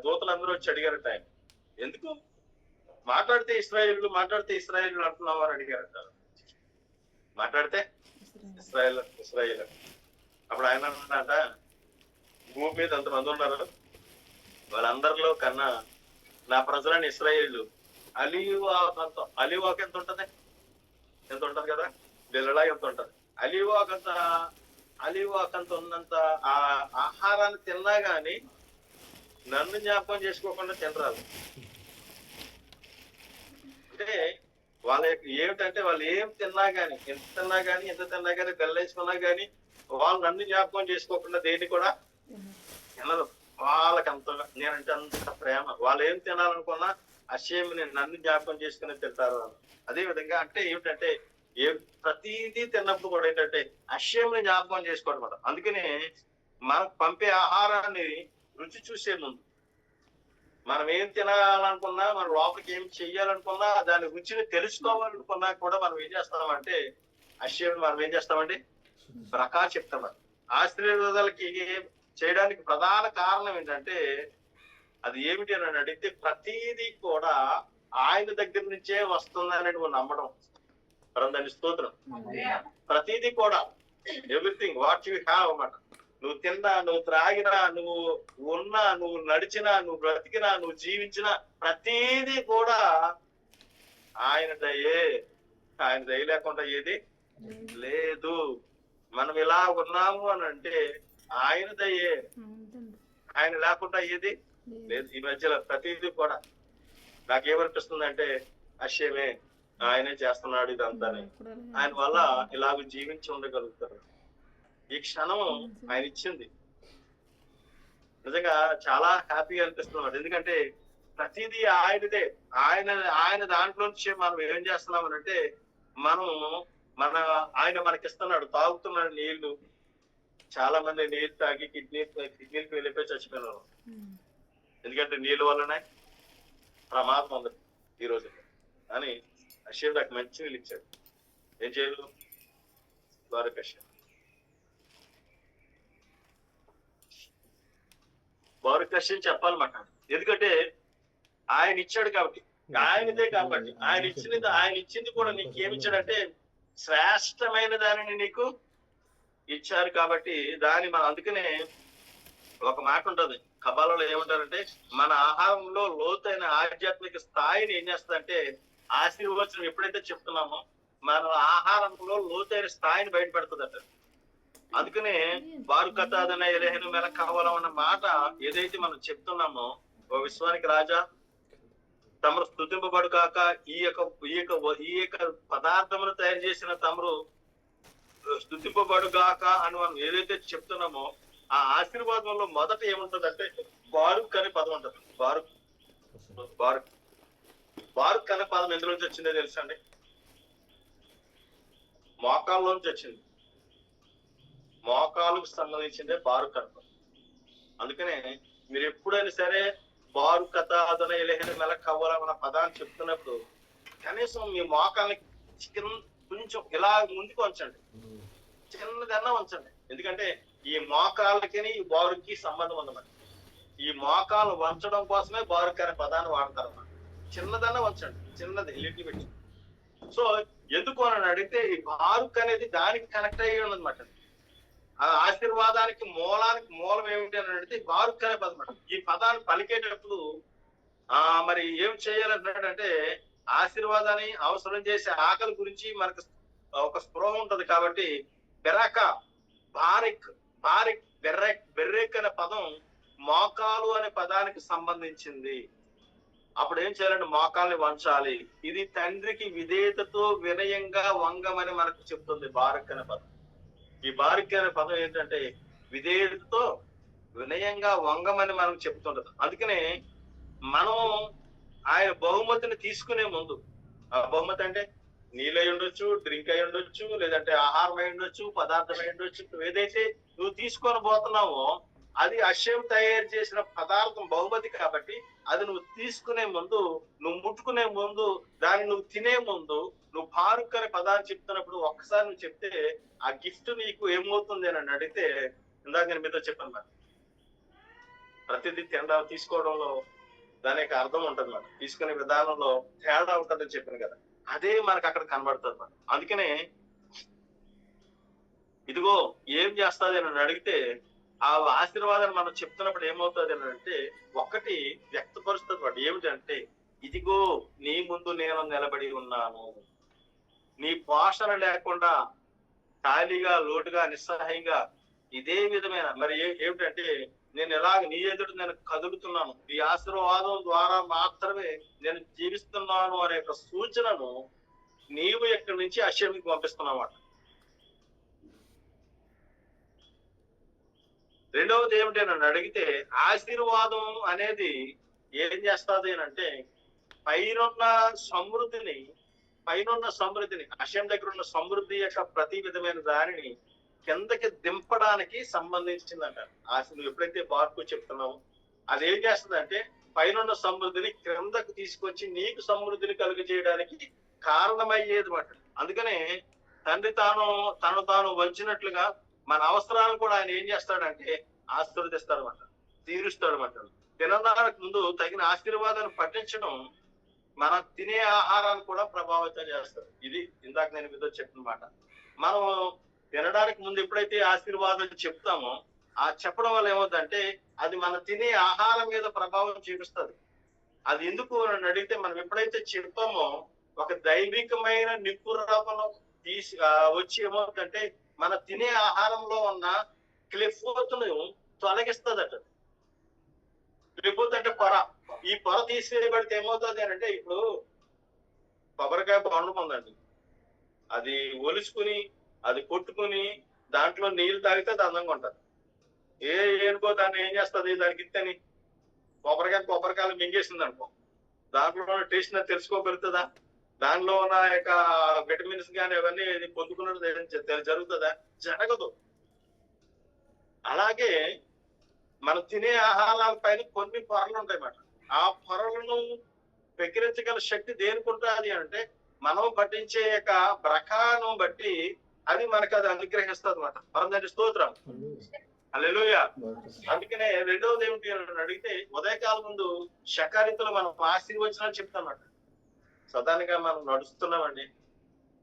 దూతలందరూ వచ్చి అడిగారట, ఆయన ఎందుకు మాట్లాడితే ఇశ్రాయేలీలు అంటున్నావు అని అడిగారట. మాట్లాడితే ఇశ్రాయేల్. అప్పుడు ఆయన అన్నాడట, భూమి మీద అంతమంది ఉన్నారు, వాళ్ళందరిలో కన్నా నా ప్రజలని ఇశ్రాయేలీలు అలీవాకు ఎంత ఉంటది కదా, బెల్లలా ఎంత ఉంటది, అలీవాకంత ఉన్నంత ఆ ఆహారాన్ని తిన్నా గాని నన్ను జ్ఞాపకం చేసుకోకుండా తినరాదు. అంటే వాళ్ళ ఏమిటంటే, వాళ్ళు ఏం తిన్నా గాని, ఎంత తిన్నా గాని బెల్లేసుకున్నా గాని వాళ్ళు నన్ను జ్ఞాపకం చేసుకోకుండా దేన్ని కూడా తినరు. వాళ్ళకంత నేనంటే అంత ప్రేమ, వాళ్ళు ఏం తినాలనుకున్నా అషేమిని నన్ను జ్ఞాపకం చేసుకుని తింటారు. అదే విధంగా అంటే ఏమిటంటే, ప్రతిదీ తిన్నప్పుడు కూడా ఏంటంటే అషేమిని జ్ఞాపకం చేసుకోవడం. అందుకనే మనకు పంపే ఆహారాన్ని రుచి చూసే ముందు, మనం ఏం తినాలనుకున్నా, మన లోపలికి ఏం చెయ్యాలనుకున్నా, దాని రుచిని తెలుసుకోవాలనుకున్నా కూడా మనం ఏం చేస్తామంటే అషేమిని మనం ఏం చేస్తామండి, చెప్తామని. ఆశీర్వాదాలకి చేయడానికి ప్రధాన కారణం ఏంటంటే, అది ఏమిటి అని అడిగితే, ప్రతిదీ కూడా ఆయన దగ్గర నుంచే వస్తుందని నువ్వు నమ్మడం. దాని స్తోత్రం. ప్రతిదీ కూడా, ఎవ్రీథింగ్ వాట్ యు హ్యావ్ అన్నమాట. నువ్వు తిన్నా, నువ్వు త్రాగినా, నువ్వు ఉన్నా, నువ్వు నడిచినా, నువ్వు బ్రతికినా, నువ్వు జీవించినా, ప్రతిదీ కూడా ఆయన దయే. ఆయన దయ లేకుండా ఏది లేదు. మనం ఇలా ఉన్నాము అని అంటే ఆయన దయే, ఆయన లేకుండా ఏది లేదు. ఈ మధ్యలో ప్రతిదీ కూడా నాకేమనిపిస్తుంది అంటే, అశ్యమే ఆయనే చేస్తున్నాడు ఇదంతా, ఆయన వల్ల ఇలాగ జీవించి ఉండగలుగుతారు. ఈ క్షణం ఆయన ఇచ్చింది, నిజంగా చాలా హ్యాపీగా అనిపిస్తుంది. ఎందుకంటే ప్రతిదీ ఆయనదే. ఆయన దాంట్లో నుంచి మనం ఏం చేస్తున్నాం అంటే, ఆయన మనకిస్తున్నాడు, తాగుతున్నాడు నీళ్లు. చాలా మంది నీళ్ళు తాగి కిడ్నీకి వెళ్ళిపోయి చచ్చిపోయినారు. ఎందుకంటే నీళ్ళ వల్లనే ప్రమాదం ఉంది ఈ రోజు అని అషేవ్ నాకు మంచి నీళ్ళు ఇచ్చాడు. ఏం చేయలేదు బారుకష్యం చెప్పాలన్నమాట. ఎందుకంటే ఆయన ఇచ్చాడు కాబట్టి, ఆయనదే కాబట్టి. ఆయన ఇచ్చింది కూడా నీకు ఏమిచ్చాడంటే శ్రేష్టమైన దానిని నీకు ఇచ్చారు కాబట్టి దాన్ని మనం, అందుకనే ఒక మాట ఉంటది కబాలలో, ఏమంటారంటే మన ఆహారంలో లోతైన ఆధ్యాత్మిక స్థాయిని ఏం చేస్తుందంటే ఆశీర్వచనం ఎప్పుడైతే చెప్తున్నామో మన ఆహారంలో లోతైన స్థాయిని బయటపెడుతుందట. అందుకనే బారుకతాదన ఎలహెను మెల కావాలం అన్న మాట ఏదైతే మనం చెప్తున్నామో, ఓ విశ్వానికి రాజా తమరు స్తుతింపబడు కాక ఈ యొక్క పదార్థమును తయారు చేసిన తమరు స్తుతింపబడు గాక అని మనం ఏదైతే చెప్తున్నామో, ఆ ఆశీర్వాదంలో మొదట ఏముంటదంటే బారుక్ అనే పదం ఉంటుంది. బారుక్ అనే పదం ఎందులో నుంచి వచ్చిందో తెలుసా అండి? మోకాల్లోంచి వచ్చింది. మోకాలుకు సంబంధించిందే బారుక్ అర్థం. అందుకనే మీరు ఎప్పుడైనా సరే బారుకత అదన ఎలహెను మెల కవ్వాలన్న పదాన్ని చెప్తున్నప్పుడు కనీసం మీ మోకాల్ని కొంచెం ఇలా ముందుకు ఉంచండి, చిన్నదన్నా ఉంచండి. ఎందుకంటే ఈ మోకాళ్ళకి ఈ బారుకి సంబంధం ఉందన్నమాట. ఈ మోకాలు వంచడం కోసమే బారుక్ అనే పదాన్ని వాడతారు అన్నమాట. చిన్నదన్నా ఉంచండి, చిన్నది లిటిల్ బిట్. సో ఎందుకు అని అడిగితే ఈ బారుక్ అనేది దానికి కనెక్ట్ అయ్యి ఉన్నదన్నమాట. ఆ ఆశీర్వాదానికి మూలం ఏమిటి అని అడిగితే బారుక్ అనే పదం అన్నమాట. ఈ పదాన్ని పలికేటప్పుడు మరి ఏం చేయాలంటున్నాడంటే ఆశీర్వాదాన్ని అవసరం చేసే ఆకలి గురించి మనకు ఒక స్పృహ ఉంటది. కాబట్టి బెర్రెక్ అనే పదం మోకాలు అనే పదానికి సంబంధించింది. అప్పుడు ఏం చేయాలంటే మోకాల్ని వంచాలి. ఇది తండ్రికి విధేయతతో వినయంగా వంగమని మనకు చెప్తుంది బారుక్ అనే పదం. ఈ బారుక్ అనే పదం ఏంటంటే విధేయతతో వినయంగా వంగమని మనకు చెప్తుంటది. అందుకనే మనం ఆయన బహుమతిని తీసుకునే ముందు, ఆ బహుమతి అంటే నీళ్ళు అయి ఉండొచ్చు, డ్రింక్ అయి ఉండొచ్చు, లేదంటే ఆహారం అయి ఉండొచ్చు, పదార్థం అయి ఉండొచ్చు. ఏదైతే నువ్వు తీసుకొని పోతున్నావో అది అశ్యం తయారు చేసిన పదార్థం బహుమతి. కాబట్టి అది నువ్వు తీసుకునే ముందు, నువ్వు ముట్టుకునే ముందు, దాన్ని నువ్వు తినే ముందు నువ్వు బారుక్ అనే పదాన్ని చెప్తున్నప్పుడు ఒక్కసారి నువ్వు చెప్తే ఆ గిఫ్ట్ నీకు ఏమవుతుంది అని అడిగితే, ఇందాక నేను మీతో చెప్పాను మరి, ప్రతిదీ తినడం తీసుకోవడంలో దానికి అర్థం ఉంటుంది మరి, తీసుకునే విధానంలో తేడా ఉంటుందని చెప్పాను కదా, అదే మనకు అక్కడ కనబడుతుంది మరి. అందుకనే ఇదిగో ఏం చేస్తుంది అని అడిగితే ఆ ఆశీర్వాదాన్ని మనం చెప్తున్నప్పుడు ఏమవుతుంది అని అంటే ఒకటి వ్యక్తపరుస్తుంది వాడు. ఏమిటంటే ఇదిగో నీ ముందు నేను నిలబడి ఉన్నాను, నీ పోషణ లేకుండా ఖాళీగా లోటుగా నిస్సహాయంగా ఇదే విధమైన మరి ఏమిటంటే నేను ఎలాగ నీ ఎదుటి నేను కదులుతున్నాను, ఈ ఆశీర్వాదం ద్వారా మాత్రమే నేను జీవిస్తున్నాను అనే ఒక సూచనను నీవు ఎక్కడి నుంచి అశ్యంకి పంపిస్తున్నామాట. రెండవది ఏమిటి అని అడిగితే ఆశీర్వాదం అనేది ఏం చేస్తుంది అని అంటే పైనున్న సమృద్ధిని అశ్యం దగ్గర ఉన్న సమృద్ధి యొక్క ప్రతి విధమైన దానిని కిందకి దింపడానికి సంబంధించిందంట. నువ్వు ఎప్పుడైతే బార్కు చెప్తున్నావు అది ఏం చేస్తుంది అంటే పైనున్న సమృద్ధిని క్రిందకు తీసుకొచ్చి నీకు సమృద్ధిని కలుగ చేయడానికి కారణమయ్యేది మాట. అందుకనే తండ్రి తను తాను వంచినట్లుగా మన అవసరాలను కూడా ఆయన ఏం చేస్తాడంటే ఆశీర్వదిస్తాడు అన్నమాట, తీరుస్తాడు అన్నమాట. తినడానికి ముందు తగిన ఆశీర్వాదాన్ని పట్టించడం మనం తినే ఆహారాన్ని కూడా ప్రభావితం చేస్తారు. ఇది ఇందాక నేను మీతో చెప్పిన మాట. మనం తినడానికి ముందు ఎప్పుడైతే ఆశీర్వాదం చెప్తామో ఆ చెప్పడం వల్ల ఏమవుతుందంటే అది మనం తినే ఆహారం మీద ప్రభావం చూపిస్తుంది. అది ఎందుకు అని అడిగితే మనం ఎప్పుడైతే చెప్పామో ఒక దైవికమైన నిపుణను వచ్చి ఏమవుతుందంటే మన తినే ఆహారంలో ఉన్న క్లిఫోతును తొలగిస్తుందట. క్లిఫోత్ అంటే పొర. ఈ పొర తీసివేయబడితే ఏమవుతుంది అని అంటే ఇప్పుడు కొబ్బరికాయ బొండం ఉందండి, అది ఒలుచుకుని అది కొట్టుకుని దాంట్లో నీళ్లు తాగితే అది అందంగా ఉంటుంది. ఏనుకో దాన్ని ఏం చేస్తుంది, దానికి ఇత్తని కొబ్బరికాయలు మింగేసింది అనుకో, దాంట్లో టేస్ట్ తెలుసుకోగలుగుతుందా? దానిలో ఉన్న యొక్క విటమిన్స్ కానీ అవన్నీ పొందుకున్నట్టు జరుగుతుందా? జరగదు. అలాగే మనం తినే ఆహారాల పైన కొన్ని పొరలు ఉంటాయి అన్నమాట. ఆ పొరలను పెకిరించగల శక్తి దేనికి ఉంటుంది అంటే మనం పట్టించే యొక్క ప్రకారం బట్టి అది మనకు అది అనుగ్రహిస్తుంది అన్నమాట. మనం స్తోత్రం, హల్లెలూయా. అందుకనే రెండవది ఏమిటి అని అడిగితే ఉదయకాలం ముందు శకారితులు మనం ఆశీర్వచనాలు చెప్తామన్నమాట. సదానిగా మనం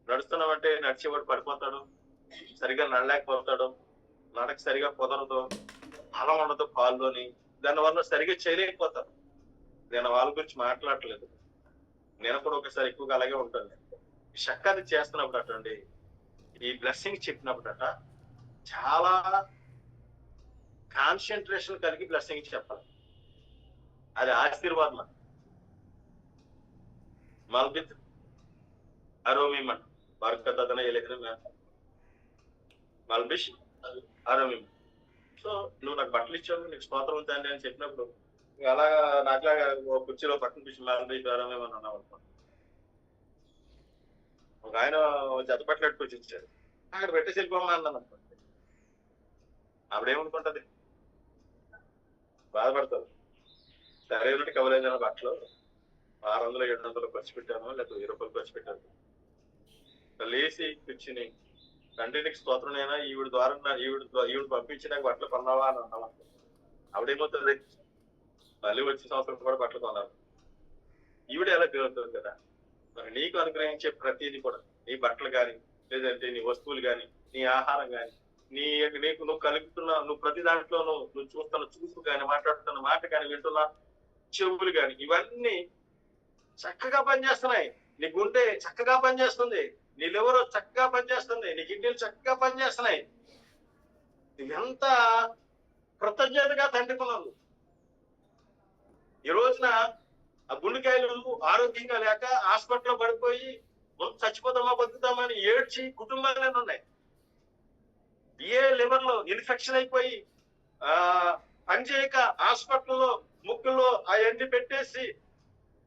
నడుస్తున్నామంటే నడిచేవాడు పడిపోతాడు, సరిగా నడలేకపోతాడు, నడక సరిగా కుదరదు, బలం ఉండదు కాల్లోని, దానివల్ల సరిగా చేయలేకపోతారు. నేను వాళ్ళ గురించి మాట్లాడలేదు. నేను కూడా ఒకసారి ఎక్కువగా అలాగే ఉంటాను. చక్కది చేస్తున్నప్పుడు అటండి, ఈ బ్లెస్సింగ్ చెప్పినప్పుడట చాలా కాన్సన్ట్రేషన్ కలిగి బ్లెస్సింగ్ చెప్పాలి. అది ఆశీర్వాదం. మల్బిత్ అరోమిమన్ బర్కతన ఎలెక్ట్రిక్ మల్బిష్ అరోమిమన్. సో నువ్వు నాకు బట్టలు ఇచ్చావు, నీకు స్తోత్రం ఉందండి అని చెప్పినప్పుడు అలాగా నాకులాగా ఓ కుర్చీలో బట్టలు పిచ్చి మల్బిష్ అరోమిమన్ అన్నావు అనుకో. ఒక ఆయన జత బట్టలు పెట్టుకొచ్చి ఇచ్చాడు, అక్కడ పెట్టేసి వెళ్ళిపోమా అన్నాను అనుకోండి, ఆవిడేమనుకుంటది? బాధపడతారు. సరైనటి కవలేదన్న బట్టలు 600 700 ఖర్చు పెట్టాను, లేకపోతే 1000 రూపాయలు ఖర్చు పెట్టాను. లేచి కూర్చుని తండ్రికి స్తోత్రమైనా ఈవిడ ద్వారా ఈవిడ పంపించినాక బట్టలు కొన్నావా అని అన్నావా? ఆవిడేమవుతుంది? మళ్ళీ వచ్చే సంవత్సరం కూడా బట్టలు కొన్నారు. ఈవిడ ఎలా పేరుతుంది కదా. మరి నీకు అనుగ్రహించే ప్రతిదీ కూడా, నీ బట్టలు కానీ, లేదంటే నీ వస్తువులు కానీ, నీ ఆహారం కానీ, నీకు నువ్వు కలుగుతున్న, నువ్వు ప్రతి దాంట్లోనూ నువ్వు చూస్తున్న చూపు కానీ, మాట్లాడుతున్న మాట కానీ, వింటున్న చెవులు కానీ, ఇవన్నీ చక్కగా పనిచేస్తున్నాయి. నీ గుండె చక్కగా పనిచేస్తుంది, నీ లివర్ చక్కగా పనిచేస్తుంది, నీ కిడ్నీలు చక్కగా పనిచేస్తున్నాయి. ఎంత కృతజ్ఞతగా తండ్రికున్నాను. ఈ రోజున ఆ గుండెకాయలు ఆరోగ్యంగా లేక హాస్పిటల్లో పడిపోయి చచ్చిపోతామా బతుకుతామా అని ఏడ్చి కుటుంబాలనే ఉన్నాయి. లివర్ లో ఇన్ఫెక్షన్ అయిపోయి పనిచేయక హాస్పిటల్లో ముక్కుల్లో ఆ ఎండి పెట్టేసి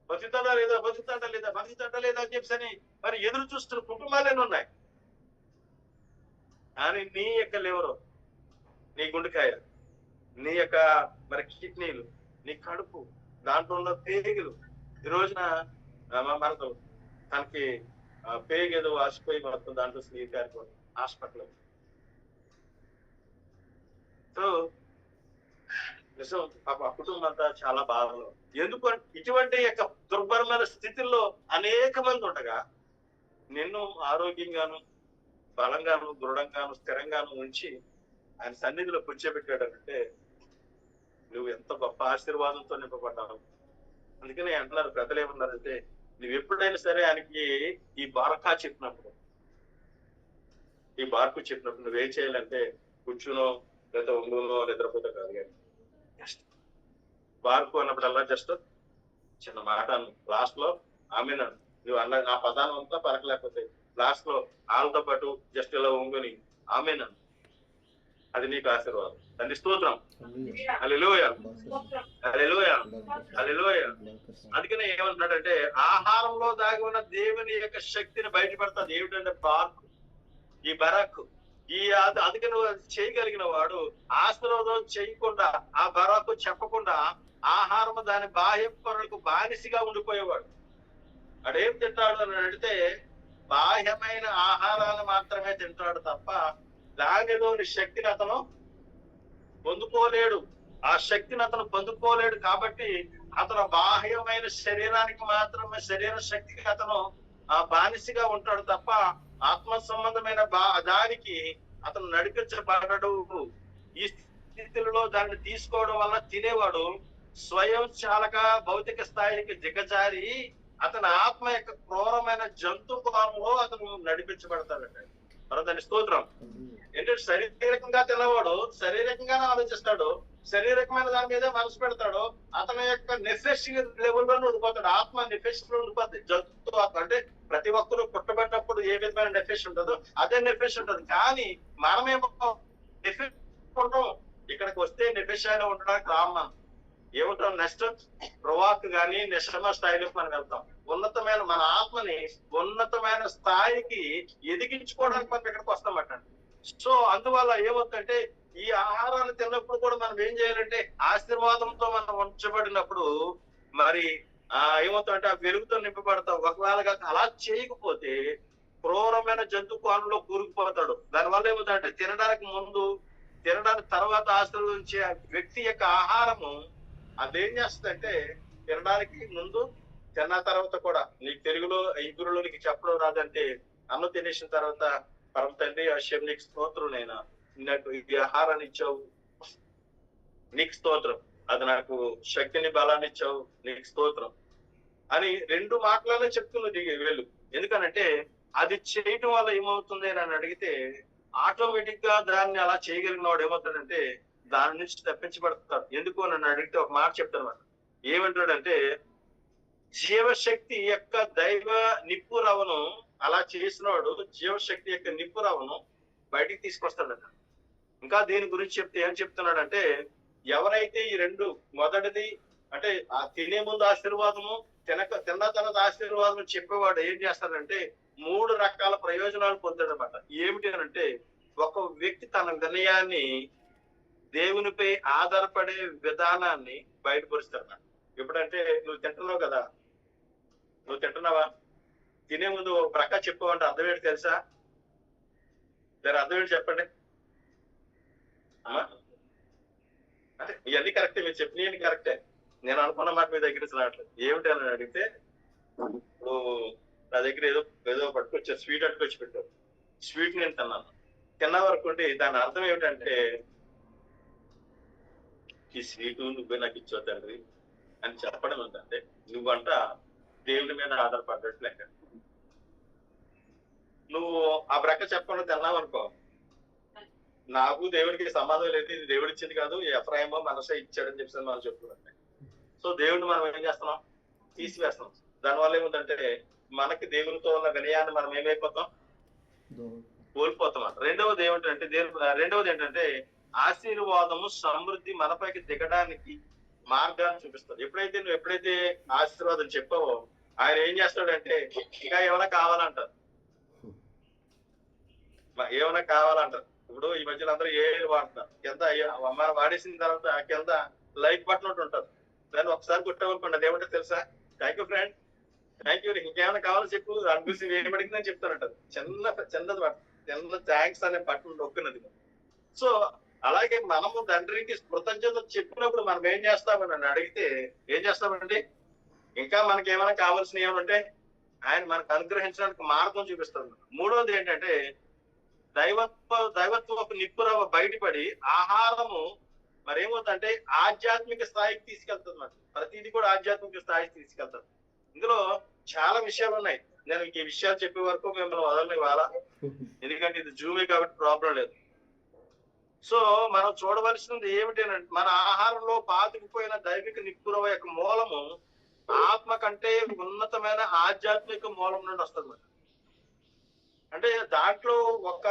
బతుకుతాడా లేదా బతుకుతాడా లేదా బతుకుతాడా లేదా అని చెప్పని మరి ఎదురు చూస్తున్న కుటుంబాలే ఉన్నాయి. కానీ నీ యొక్క లివరు, నీ గుండెకాయ, నీ యొక్క మరి కిడ్నీలు, నీ కడుపు, దాంట్లో ఉన్న పేగులు, ఈ రోజున మనకు తనకి పేగు ఏదో వాసిపోయి మొత్తం దాంట్లో స్లీప్ కారిపోతుంది హాస్పిటల్. సో నిజం ఆ కుటుంబం అంతా చాలా బాధలో. ఎందుకు ఇటువంటి యొక్క దుర్భరమైన స్థితిలో అనేక మంది ఉండగా నిన్ను ఆరోగ్యంగాను, బలంగాను, దృఢంగాను, స్థిరంగాను ఉంచి ఆయన సన్నిధిలో కూర్చోబెట్టాడంటే నువ్వు ఎంత గొప్ప ఆశీర్వాదంతో నింపబడ్డావు. అందుకని అంటున్నారు, పెద్దలు ఏమన్నారంటే, నువ్వు ఎప్పుడైనా సరే ఆయనకి ఈ బారకా చెప్పినప్పుడు, ఈ బార్కు చెప్పినప్పుడు నువ్వేం చేయాలంటే కూర్చునో లేదా ఉంగునో నిద్రపోతే కాదు, కానీ జస్ట్ బార్కు అన్నప్పుడల్లా జస్ట్ చిన్న మాట లాస్ట్ లో ఆమెను నువ్వు అన్న ఆ పదానం అంతా పలకలేకపోతే లాస్ట్ లో ఆమెతో పాటు జస్ట్ ఇలా ఉంగుని ఆమెను, అది నీకు ఆశీర్వాదం. తండ్రి స్తోత్రం. హల్లెలూయా, హల్లెలూయా, హల్లెలూయా. అందుకనే ఏమంటున్నాడంటే ఆహారంలో దాగి ఉన్న దేవుని యొక్క శక్తిని బయటపడతాది. ఏమిటంటే బార్కు, ఈ బరాకు, ఈ అందుకే నువ్వు చేయగలిగిన వాడు ఆశీర్వాదం చేయకుండా, ఆ బరాకు చెప్పకుండా ఆహారం దాని బాహ్య పనులకు బానిసగా ఉండిపోయేవాడు. అడేం తింటాడు అని అడిగితే బాహ్యమైన ఆహారాన్ని మాత్రమే తింటాడు తప్ప దానిలోని శక్తిని అతను పొందుకోలేడు. ఆ శక్తిని అతను పొందుకోలేడు. కాబట్టి అతను బాహ్యమైన శరీరానికి మాత్రమే, శరీర శక్తికి అతను బానిసగా ఉంటాడు తప్ప ఆత్మ సంబంధమైన దానికి అతను నడిపించబడడు. ఈ స్థితిలో దాన్ని తీసుకోవడం వల్ల తినేవాడు స్వయం చాలక భౌతిక స్థాయికి దిగజారి అతని ఆత్మ యొక్క క్రూరమైన జంతు కోణంలో అతను నడిపించబడతాడంట. దాని స్తోత్రం. ఏంటంటే శారీరకంగా తిన్నవాడు శారీరకంగానే ఆలోచిస్తాడు, శారీరకమైన దాని మీద మనసు పెడతాడు, అతని యొక్క నెఫెస్ట్ లెవెల్లోనే ఉండిపోతాడు. ఆత్మ నెఫెస్ట్ లో ఉండిపోతుంది. జంతు ఆత్మ అంటే ప్రతి ఒక్కరు పుట్టబడినప్పుడు ఏ విధమైన నెఫెస్ట్ ఉంటుందో అదే నెఫెస్ట్ ఉంటుంది. కానీ మనమేమో నెఫెస్ట్ ఉంటాం, ఇక్కడికి వస్తే నెఫెస్ట్ అయినా ఉండడానికి రామ్మ ఏముంటాం, నెక్స్ట్ ప్రవాక్ గాని నెషమ స్థాయిలోకి మనం వెళ్తాం. ఉన్నతమైన మన ఆత్మని ఉన్నతమైన స్థాయికి ఎదిగించుకోవడానికి మనం ఇక్కడికి వస్తామట. సో అందువల్ల ఏమవుతుందంటే ఈ ఆహారాన్ని తిన్నప్పుడు కూడా మనం ఏం చేయాలంటే ఆశీర్వాదంతో మనం ఉంచబడినప్పుడు మరి ఏమవుతుందంటే ఆ వెలుగుతో నింపబడతాం. ఒకవేళ అలా చేయకపోతే క్రూరమైన జంతు కోణంలో కూరుకుపోతాడు. దానివల్ల ఏమవుతుందంటే తినడానికి ముందు, తినడానికి తర్వాత ఆశీర్వదించే వ్యక్తి యొక్క ఆహారము అదేం చేస్తుందంటే తినడానికి ముందు, తిన్న తర్వాత కూడా, నీకు తెలుగులో ఇగురులో నీకు చెప్పడం రాదంటే అన్నం తినేసిన తర్వాత పరమ తండ్రి అశ్యం నీకు స్తోత్రం, నేను నాకు ఈ ఆహారాన్ని ఇచ్చావు నీకు స్తోత్రం, అది నాకు శక్తిని బలాన్ని ఇచ్చావు నీకు స్తోత్రం అని 2 మాటలనే చెప్తున్నది వీళ్ళు. ఎందుకనంటే అది చేయటం వల్ల ఏమవుతుంది అని అడిగితే ఆటోమేటిక్ గా దాన్ని అలా చేయగలిగిన వాడు ఏమవుతాడంటే దాని నుంచి తప్పించబడతాడు. ఎందుకు అని అడిగితే ఒక మాట చెప్తానమాట. ఏమంటాడంటే జీవశక్తి యొక్క దైవ నిప్పురవను అలా చేసినవాడు జీవశక్తి యొక్క నిప్పురవను బయటికి తీసుకొస్తాడట. ఇంకా దీని గురించి చెప్తే ఏం చెప్తున్నాడంటే ఎవరైతే ఈ 2 మొదటిది అంటే ఆ తినే ముందు ఆశీర్వాదము తిన్న తర్వాత ఆశీర్వాదం చెప్పేవాడు ఏం చేస్తాడంటే 3 రకాల ప్రయోజనాలు పొందాడనమాట. ఏమిటి అని అంటే ఒక వ్యక్తి తన వినయాన్ని దేవునిపై ఆధారపడే విధానాన్ని బయటపరుస్తాడు. ఎప్పుడంటే నువ్వు తింటున్నావు కదా, నువ్వు తింటున్నావా, తినే ముందు ఒక ప్రక్క చెప్పావంటే అర్థం ఏంటి తెలుసా? దాని అర్థం ఏంటి చెప్పండి. అంటే ఇవన్నీ కరెక్టే, మీరు చెప్పినవన్నీ కరెక్టే, నేను అనుకున్న మాట మీ దగ్గర రావట్లేదు. ఏమిటి అని అడిగితే ఇప్పుడు నా దగ్గర ఏదో ఏదో పట్టుకొచ్చారు, స్వీట్ అట్టుకొచ్చి పెట్టారు. స్వీట్ నేను తిన్నాను. తిన్న వరకు ఉంటే దాని అర్థం ఏమిటంటే ఈ స్వీటు నువ్వే నాకు ఇచ్చావు తండ్రి అని చెప్పడం ఏంటంటే నువ్వంట దేవుడి మీద ఆధారపడ్డట్టు లెక్క. నువ్వు ఆ బ్రక్క చెప్పకుండా తిన్నావు అనుకో, నాకు దేవుడికి సంబంధం లేదు, ఇది దేవుడు ఇచ్చింది కాదు, ఎఫ్రాయిమో మనసే ఇచ్చాడని చెప్పి మనం చెప్పుకున్నాం. సో దేవుడిని మనం ఏం చేస్తున్నాం, తీసివేస్తాం. దానివల్ల ఏముందంటే మనకి దేవునితో ఉన్న వినయాన్ని మనం ఏమైపోతాం, కోల్పోతాం. రెండవది ఏంటంటే ఆశీర్వాదము సమృద్ధి మనపైకి దిగడానికి మార్గాన్ని చూపిస్తుంది. ఎప్పుడైతే ఆశీర్వాదం చెప్పావో ఆయన ఏం చేస్తాడంటే ఇంకా ఏమైనా కావాలంటారు. ఇప్పుడు ఈ మధ్యలో అందరూ ఏ వాడుతున్నారు, కింద మనం వాడేసిన తర్వాత కింద లైక్ బటన్ ఒకటి ఉంటుంది, దాన్ని ఒకసారి కొట్టామనుకోండి అది ఏమంటే తెలుసా, thank you friend, thank you, ఇంకేమైనా కావాలో చెప్పు, దాని గురించి ఏం అడిగిందని చెప్తానంటారు. చిన్న థ్యాంక్స్ అనే బటన్ నొక్కినది. సో అలాగే మనము తండ్రికి కృతజ్ఞత చెప్పినప్పుడు మనం ఏం చేస్తామని అడిగితే ఏం చేస్తామండి, ఇంకా మనకి ఏమైనా కావాల్సిన ఏమంటే ఆయన మనకు అనుగ్రహించడానికి మార్గం చూపిస్తాడు. మూడవది ఏంటంటే దైవత్వపు నిప్పురవ బయటపడి ఆహారము మరేమవుతుందంటే ఆధ్యాత్మిక స్థాయికి తీసుకెళ్తుంది. మరి ప్రతిదీ కూడా ఆధ్యాత్మిక స్థాయికి తీసుకెళ్తారు. ఇందులో చాలా విషయాలు ఉన్నాయి. నేను ఈ విషయాలు చెప్పే వరకు మిమ్మల్ని వదలని ఇవాళ, ఎందుకంటే ఇది జూమే కాబట్టి ప్రాబ్లం లేదు. సో మనం చూడవలసినది ఏమిటంటే మన ఆహారంలో పాతుకుపోయిన దైవిక నిప్పురవ యొక్క మూలము ఆత్మ కంటే ఉన్నతమైన ఆధ్యాత్మిక మూలం నుండి వస్తుంది. అంటే దాంట్లో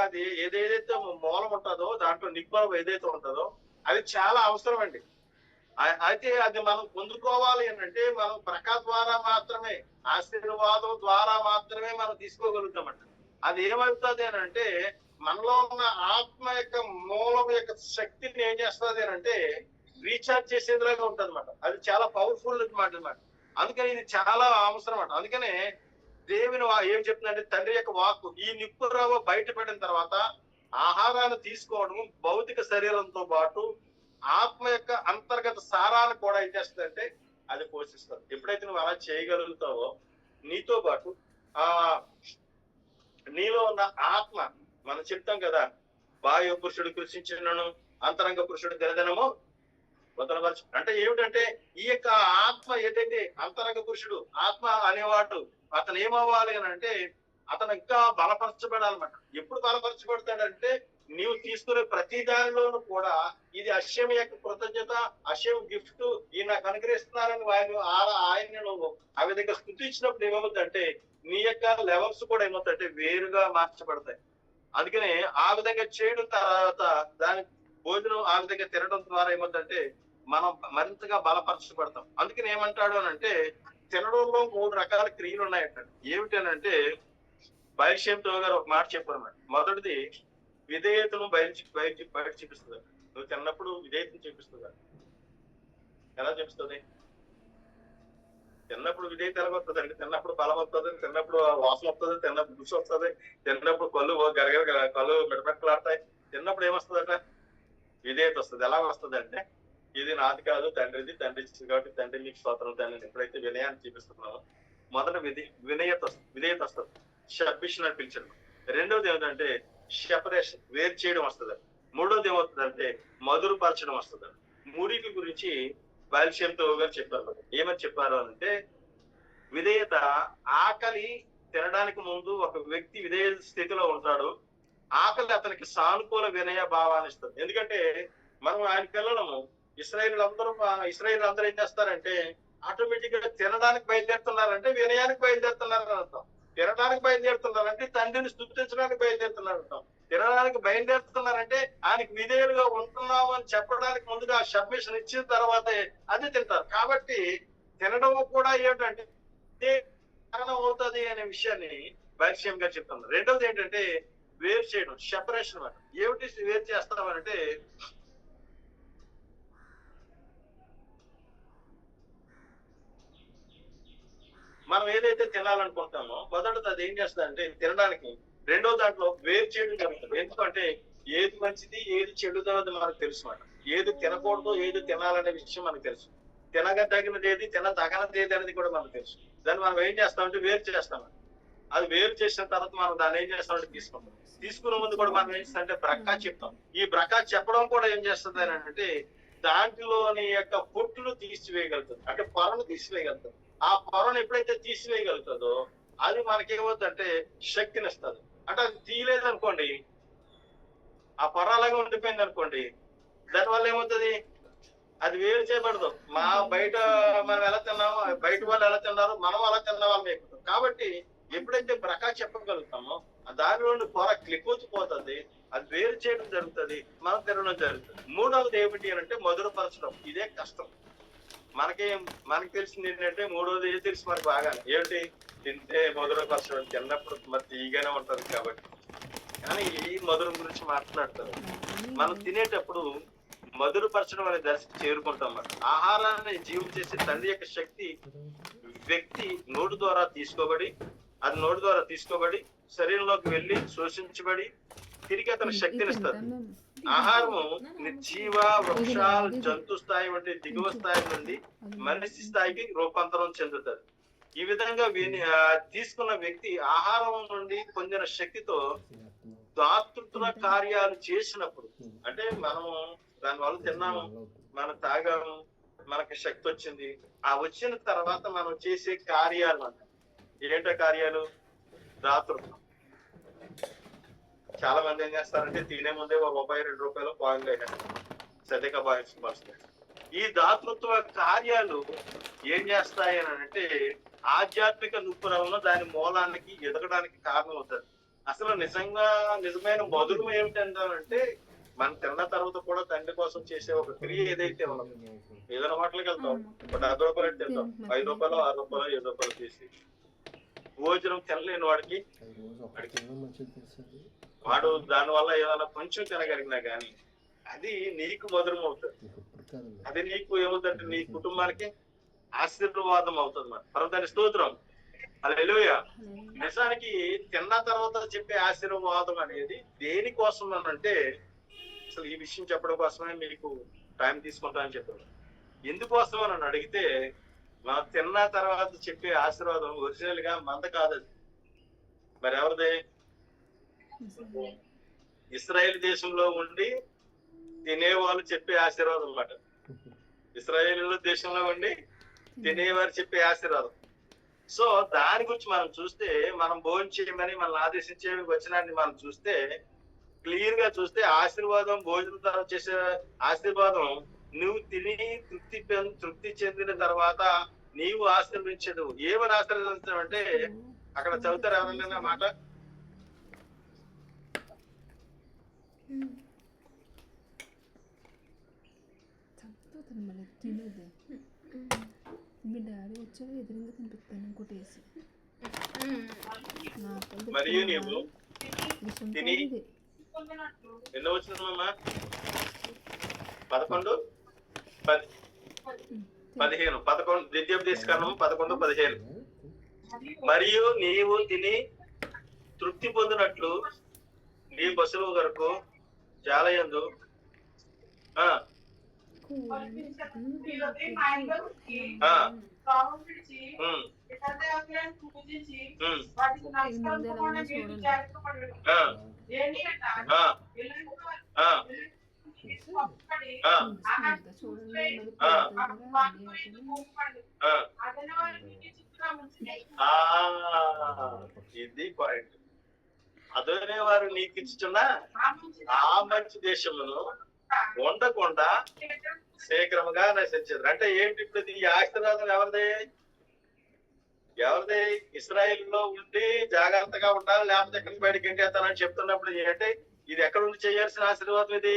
అది ఏదైతే మూలం ఉంటుందో, దాంట్లో నిప్పురవ ఏదైతే ఉంటుందో అది చాలా అవసరం అండి. అయితే అది మనం పొందుకోవాలి అంటే మనం ప్రకా ద్వారా మాత్రమే, ఆశీర్వాదం ద్వారా మాత్రమే మనం తీసుకోగలుగుతామంట. అది ఏమవుతుంది అని అంటే మనలో ఉన్న ఆత్మ యొక్క మూలం యొక్క శక్తిని ఏం చేస్తుంది అని అంటే రీఛార్జ్ చేసేదిలాగా ఉంటుంది అనమాట. అది చాలా పవర్ఫుల్ అనమాట. అందుకని ఇది చాలా అవసరం అంట. అందుకనే దేవుని ఏం చెప్తుందంటే తండ్రి యొక్క వాక్కు ఈ నిప్పురవ బయటపడిన తర్వాత ఆహారాన్ని తీసుకోవడం భౌతిక శరీరంతో పాటు ఆత్మ యొక్క అంతర్గత సారాన్ని కూడా ఏం చేస్తుందంటే అది పోషిస్తుంది. ఎప్పుడైతే నువ్వు అలా చేయగలుగుతావో నీతో పాటు నీలో ఉన్న ఆత్మ, మనం చెప్తాం కదా, బాహ్య పురుషుడు కృషించినను అంతరంగ పురుషుడు దినదినము వదలవచ్చు. అంటే ఏమిటంటే ఈ యొక్క ఆత్మ ఏదైతే అంతరంగ పురుషుడు ఆత్మ అనేవాడు అతను ఏమవ్వాలి అని అంటే అతను ఇంకా బలపరచబడాలన్నమాట. ఎప్పుడు బలపరచబడతాడంటే నీవు తీసుకునే ప్రతి దానిలోనూ కూడా ఇది అశ్యం యొక్క కృతజ్ఞత, అశ్యం గిఫ్ట్, ఈ నాకు అనుగ్రహిస్తున్నారని ఆయన నువ్వు ఆ విధంగా స్థుతించినప్పుడు ఏమవుతుందంటే నీ యొక్క లెవెల్స్ కూడా ఏమవుతాయంటే వేరుగా మార్చబడతాయి. అందుకనే ఆ విధంగా చేయడం తర్వాత దాని భోజనం ఆ విధంగా తినడం ద్వారా ఏమవుతుందంటే మనం మరింతగా బలపరచబడతాం. అందుకని ఏమంటాడు అని అంటే తినడంలో 3 రకాల క్రియలు ఉన్నాయంట. ఏమిటి అని అంటే బయలుషేంతో గారు ఒక మాట చెప్పారు అన్నమాట. మొదటిది విధేయతను బయట చూపిస్తుంది. నువ్వు తిన్నప్పుడు విధేయతను చూపిస్తుంది. ఎలా చూపిస్తుంది? తిన్నప్పుడు విధేయత ఎలా వస్తుంది అండి? తిన్నప్పుడు బలం వస్తుంది, తిన్నప్పుడు వాసన వస్తుంది, తిన్నప్పుడు రుచి వస్తుంది, తిన్నప్పుడు కళ్ళు కళ్ళు మెడమెట్టలాడతాయి. తిన్నప్పుడు ఏమొస్తుందట? విధేయత వస్తుంది. ఎలా వస్తుంది అంటే ఇది నాది కాదు తండ్రిది, తండ్రి ఇచ్చింది కాబట్టి తండ్రి నీకు స్తోత్రం తండ్రి ఎప్పుడైతే వినయాన్ని చూపిస్తున్నామో మొదట విధేయత వస్తుంది. సబ్మిషన్ అని పిలిచడం. రెండవది ఏమిటంటే సెపరేషన్, వేరు చేయడం వస్తుంది. మూడవది ఏమవుతుందంటే మధురపరచడం వస్తుంది. మూడింటి గురించి బయలుషేంతో గారు చెప్పారు. ఏమని చెప్పారు అంటే విధేయత, ఆకలి తినడానికి ముందు ఒక వ్యక్తి విధేయ స్థితిలో ఉంటాడు. ఆకలి అతనికి సానుకూల వినయ భావాన్ని ఇస్తుంది. ఎందుకంటే మనం ఆయన పిల్లలము. ఇశ్రాయేలు అందరూ ఏం చేస్తారంటే ఆటోమేటిక్ గా తినడానికి బయలుదేరుతున్నారంటే వినయానికి బయలుదేరుతున్నారని అర్థం. తినడానికి బయలుదేరుతున్నారంటే తండ్రిని స్తుతించడానికి బయలుదేరుతున్నారంటాం. తినడానికి బయలుదేరుతున్నారంటే ఆయనకి విధేయులుగా ఉంటున్నాము అని చెప్పడానికి ముందుగా సబ్మిషన్ ఇచ్చిన తర్వాతే అది తింటారు. కాబట్టి తినడం కూడా ఏమిటంటే కారణం అవుతుంది అనే విషయాన్ని భాష్యంగా చెప్తున్నారు. రెండవది ఏంటంటే వేరు చేయడం, సెపరేషన్ అన్నమాట. ఏమిటి వేరు చేస్తామనంటే మనం ఏదైతే తినాలనుకుంటామో మొదటిది అది ఏం చేస్తుందంటే తినడానికి, రెండో దాంట్లో వేరు చేయడం జరుగుతుంది. ఎందుకంటే ఏది మంచిది ఏది చెడుదో అది మనకు తెలుసు అన్నమాట. ఏది తినకూడదు ఏది తినాలనే విషయం మనకు తెలుసు. తినదగినది ఏది తినదగనది ఏది అనేది కూడా మనకు తెలుసు. దాన్ని మనం ఏం చేస్తామంటే వేరు చేస్తాం. అది వేరు చేసిన తర్వాత మనం దాన్ని ఏం చేస్తామంటే తీసుకుంటాం. తీసుకునే ముందు కూడా మనం ఏం చేస్తామంటే బ్రక్కా చెప్తాం. ఈ బ్రక్కా చెప్పడం కూడా ఏం చేస్తుంది అని అంటే దాంట్లోని యొక్క పొట్టును తీసివేయగలుగుతుంది, అంటే పొరను తీసివేయగలుగుతుంది. ఆ పొరను ఎప్పుడైతే తీసివేయగలుగుతుందో అది మనకేమవుతుందంటే శక్తిని ఇస్తుంది. అంటే అది తీయలేదు అనుకోండి, ఆ పొర అలాగే ఉండిపోయింది అనుకోండి, దానివల్ల ఏమవుతుంది, అది వేరు చేయబడదు. బయట మనం ఎలా తిన్నామో బయట వాళ్ళు ఎలా తిన్నారో మనం అలా తిన్న వాళ్ళని ఎక్కుతాం. కాబట్టి ఎప్పుడైతే ప్రకాశం చెప్పగలుగుతామో దానిలోని పొర క్లిక్కుపోతుంది, అది వేరు చేయడం జరుగుతుంది, మనం తినడం జరుగుతుంది. మూడవది ఏమిటి అంటే మధురపరచడం. ఇదే కష్టం. మనకి తెలిసింది ఏంటంటే మూడవది ఏది తెలుసు మనకు బాగా, ఏమిటి తింటే మధురపరచడం. తిన్నప్పుడు మరి తీయగానే ఉంటది కాబట్టి, కానీ ఈ మధురం గురించి మాట్లాడతారు. మనం తినేటప్పుడు మధురపరచడం అనే దశకు చేరుకుంటాం. ఆహారాన్ని జీవం చేసే తండ్రి యొక్క శక్తి వ్యక్తి నోటి ద్వారా తీసుకోబడి శరీరంలోకి వెళ్ళి శోషించబడి తిరిగి అతని శక్తిని ఇస్తుంది. ఆహారము నిర్జీవ వృక్షాలు జంతు స్థాయి వంటి దిగువ స్థాయి నుండి మనిషి స్థాయికి రూపాంతరం చెందుతుంది. ఈ విధంగా తీసుకున్న వ్యక్తి ఆహారం నుండి పొందిన శక్తితో దాతృత్వ కార్యాలు చేసినప్పుడు, అంటే మనము దానివల్ల తిన్నాము, మనం తాగాము, మనకి శక్తి వచ్చింది. ఆ వచ్చిన తర్వాత మనం చేసే కార్యాలు అంటే ఏంటో కార్యాలు, దాతృత్వం. చాలా మంది ఏం చేస్తారంటే తినే ముందే ₹1, ₹2 కాయిన్లు అయినా సదిక భావించబడుతుంది. ఈ దాతృత్వ కార్యాలు ఏం చేస్తాయి అని అంటే ఆధ్యాత్మిక నృపుణలను దాని మూలానికి ఎదగడానికి కారణం అవుతుంది. అసలు నిజమైన మధురం ఏమిటంటే మనం తిన్న తర్వాత కూడా తండ్రి కోసం చేసే ఒక క్రియ ఏదైతే ఉన్నదో, ఏదైనా హోటల్కి వెళ్తాం, ₹10 తింటాం, ₹5, ₹6, ₹7 తీసి భోజనం తినలేని వాడు దానివల్ల ఏదైనా కొంచెం తినగలిగినా గానీ అది నీకు మధురం అవుతుంది. అది నీకు ఏమవుతుందంటే నీ కుటుంబానికి ఆశీర్వాదం అవుతుంది. పరమదాని స్తోత్రం, హల్లెలూయా. నిజానికి తిన్న తర్వాత చెప్పే ఆశీర్వాదం అనేది దేనికోసం అంటే, అసలు ఈ విషయం చెప్పడం కోసమే మీకు టైం తీసుకుంటానని చెప్పాను. ఎందుకోసం అని అడిగితే, మనం తిన్న తర్వాత చెప్పే ఆశీర్వాదం ఒరిజినల్ గా మంద కాదది, మరి ఎవరిదే? ఇశ్రాయేల్ దేశంలో ఉండి తినేవాళ్ళు చెప్పే ఆశీర్వాదం అన్నమాట. ఇశ్రాయేలు దేశంలో ఉండి తినేవారు చెప్పే ఆశీర్వాదం. సో దాని గురించి మనం చూస్తే, మనం భోజనం చేయమని మనం ఆదేశించే వచనాన్ని మనం చూస్తే, క్లియర్ గా చూస్తే ఆశీర్వాదం, భోజనం తర్వాత చేసే ఆశీర్వాదం, నువ్వు తిని తృప్తి చెందిన తర్వాత నీవు ఆశీర్వించదు. ఏమని ఆశీర్వదించడం అంటే, అక్కడ చదువుతారు ఎవరన్నా మాట, మీ డాడీ వచ్చాక ఎదురుగా తినిపిస్తాను ఇంకోటి వేసి. మరియు నీవు తిని ఎన్నో వచ్చిందమ్మా, 11, 15, 11 ద్వితీయోపదేశకాండము 11-15. మరియు నీవు తిని తృప్తి పొందినట్లు నీ పశువు వరకు జాలయందు ఆ, చూడండి మరి ఆ, ఆ. ఇది పాయింట్. అదనే వారు నీకు ఇచ్చుచున్న ఆ మంచి దేశమును ఉండకుండా శీఘ్రముగా నశించదు. అంటే ఏంటి ఇప్పుడు ఈ ఆశీర్వాదం ఎవరిది? ఇస్రాయేల్ లో ఉండి జాగ్రత్తగా ఉండాలి, లేకపోతే ఎక్కడికి బయటకి ఎంటేస్తానని చెప్తున్నప్పుడు ఏంటి ఇది ఎక్కడ ఉండి చేయాల్సిన ఆశీర్వాదం? ఇది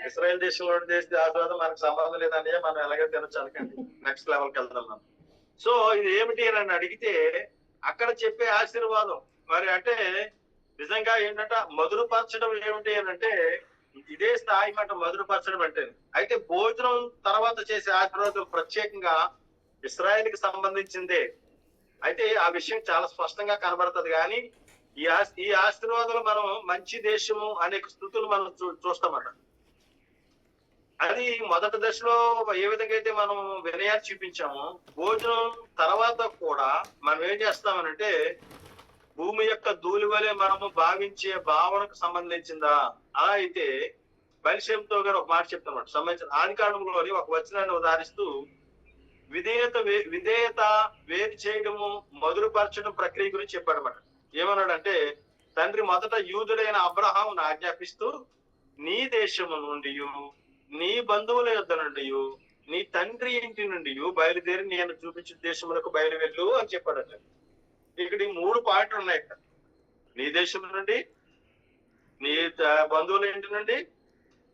ఇస్రాయేల్ దేశంలో చేసే ఆశీర్వాదం మనకు సంబంధం లేదని మనం ఎలాగే తినొచ్చు అనకండి. నెక్స్ట్ లెవెల్కి వెళ్దాం మనం. సో ఇది ఏమిటి అని అడిగితే అక్కడ చెప్పే ఆశీర్వాదం మరి అంటే నిజంగా ఏంటంటే మధురపరచడం ఏమిటి అని అంటే ఇదే స్థాయి మాట మధురపరచడం అంటే. అయితే భోజనం తర్వాత చేసే ఆశీర్వాదం ప్రత్యేకంగా ఇస్రాయేల్కి సంబంధించిందే. అయితే ఆ విషయం చాలా స్పష్టంగా కనబడుతుంది. కానీ ఈ ఆశీర్వాదాలు మనం మంచి దేశము అనే స్థుతులు మనం చూస్తామట. అది మొదటి దశలో ఏ విధంగా అయితే మనం వినయాన్ని చూపించామో భోజనం తర్వాత కూడా మనం ఏం చేస్తామనంటే భూమి యొక్క ధూళి వలె మనము భావించే భావనకు సంబంధించిందా? అలా అయితే బలిషేంతో గారు ఒక మాట చెప్తామన్నమాట. సంబంధించిన ఆది కాండంలోని ఒక వచనాన్ని ఉదాహరిస్తూ విధేయత వేరు చేయడము మధురపరచడం ప్రక్రియ గురించి చెప్పాడన్నమాట. ఏమన్నాడంటే తండ్రి మొదట యూదుడైన అబ్రహామును ఆజ్ఞాపిస్తూ నీ దేశము నుండి నీ బంధువుల యొద్ద నుండి నీ తండ్రి ఇంటి నుండి బయలుదేరి నేను చూపించిన దేశములకు బయలు వెళ్ళు అని చెప్పాడట. ఇక్కడ ఈ 3 పాయింట్లు ఉన్నాయి. నీ దేశం నుండి, నీ బంధువుల ఇంటి నుండి,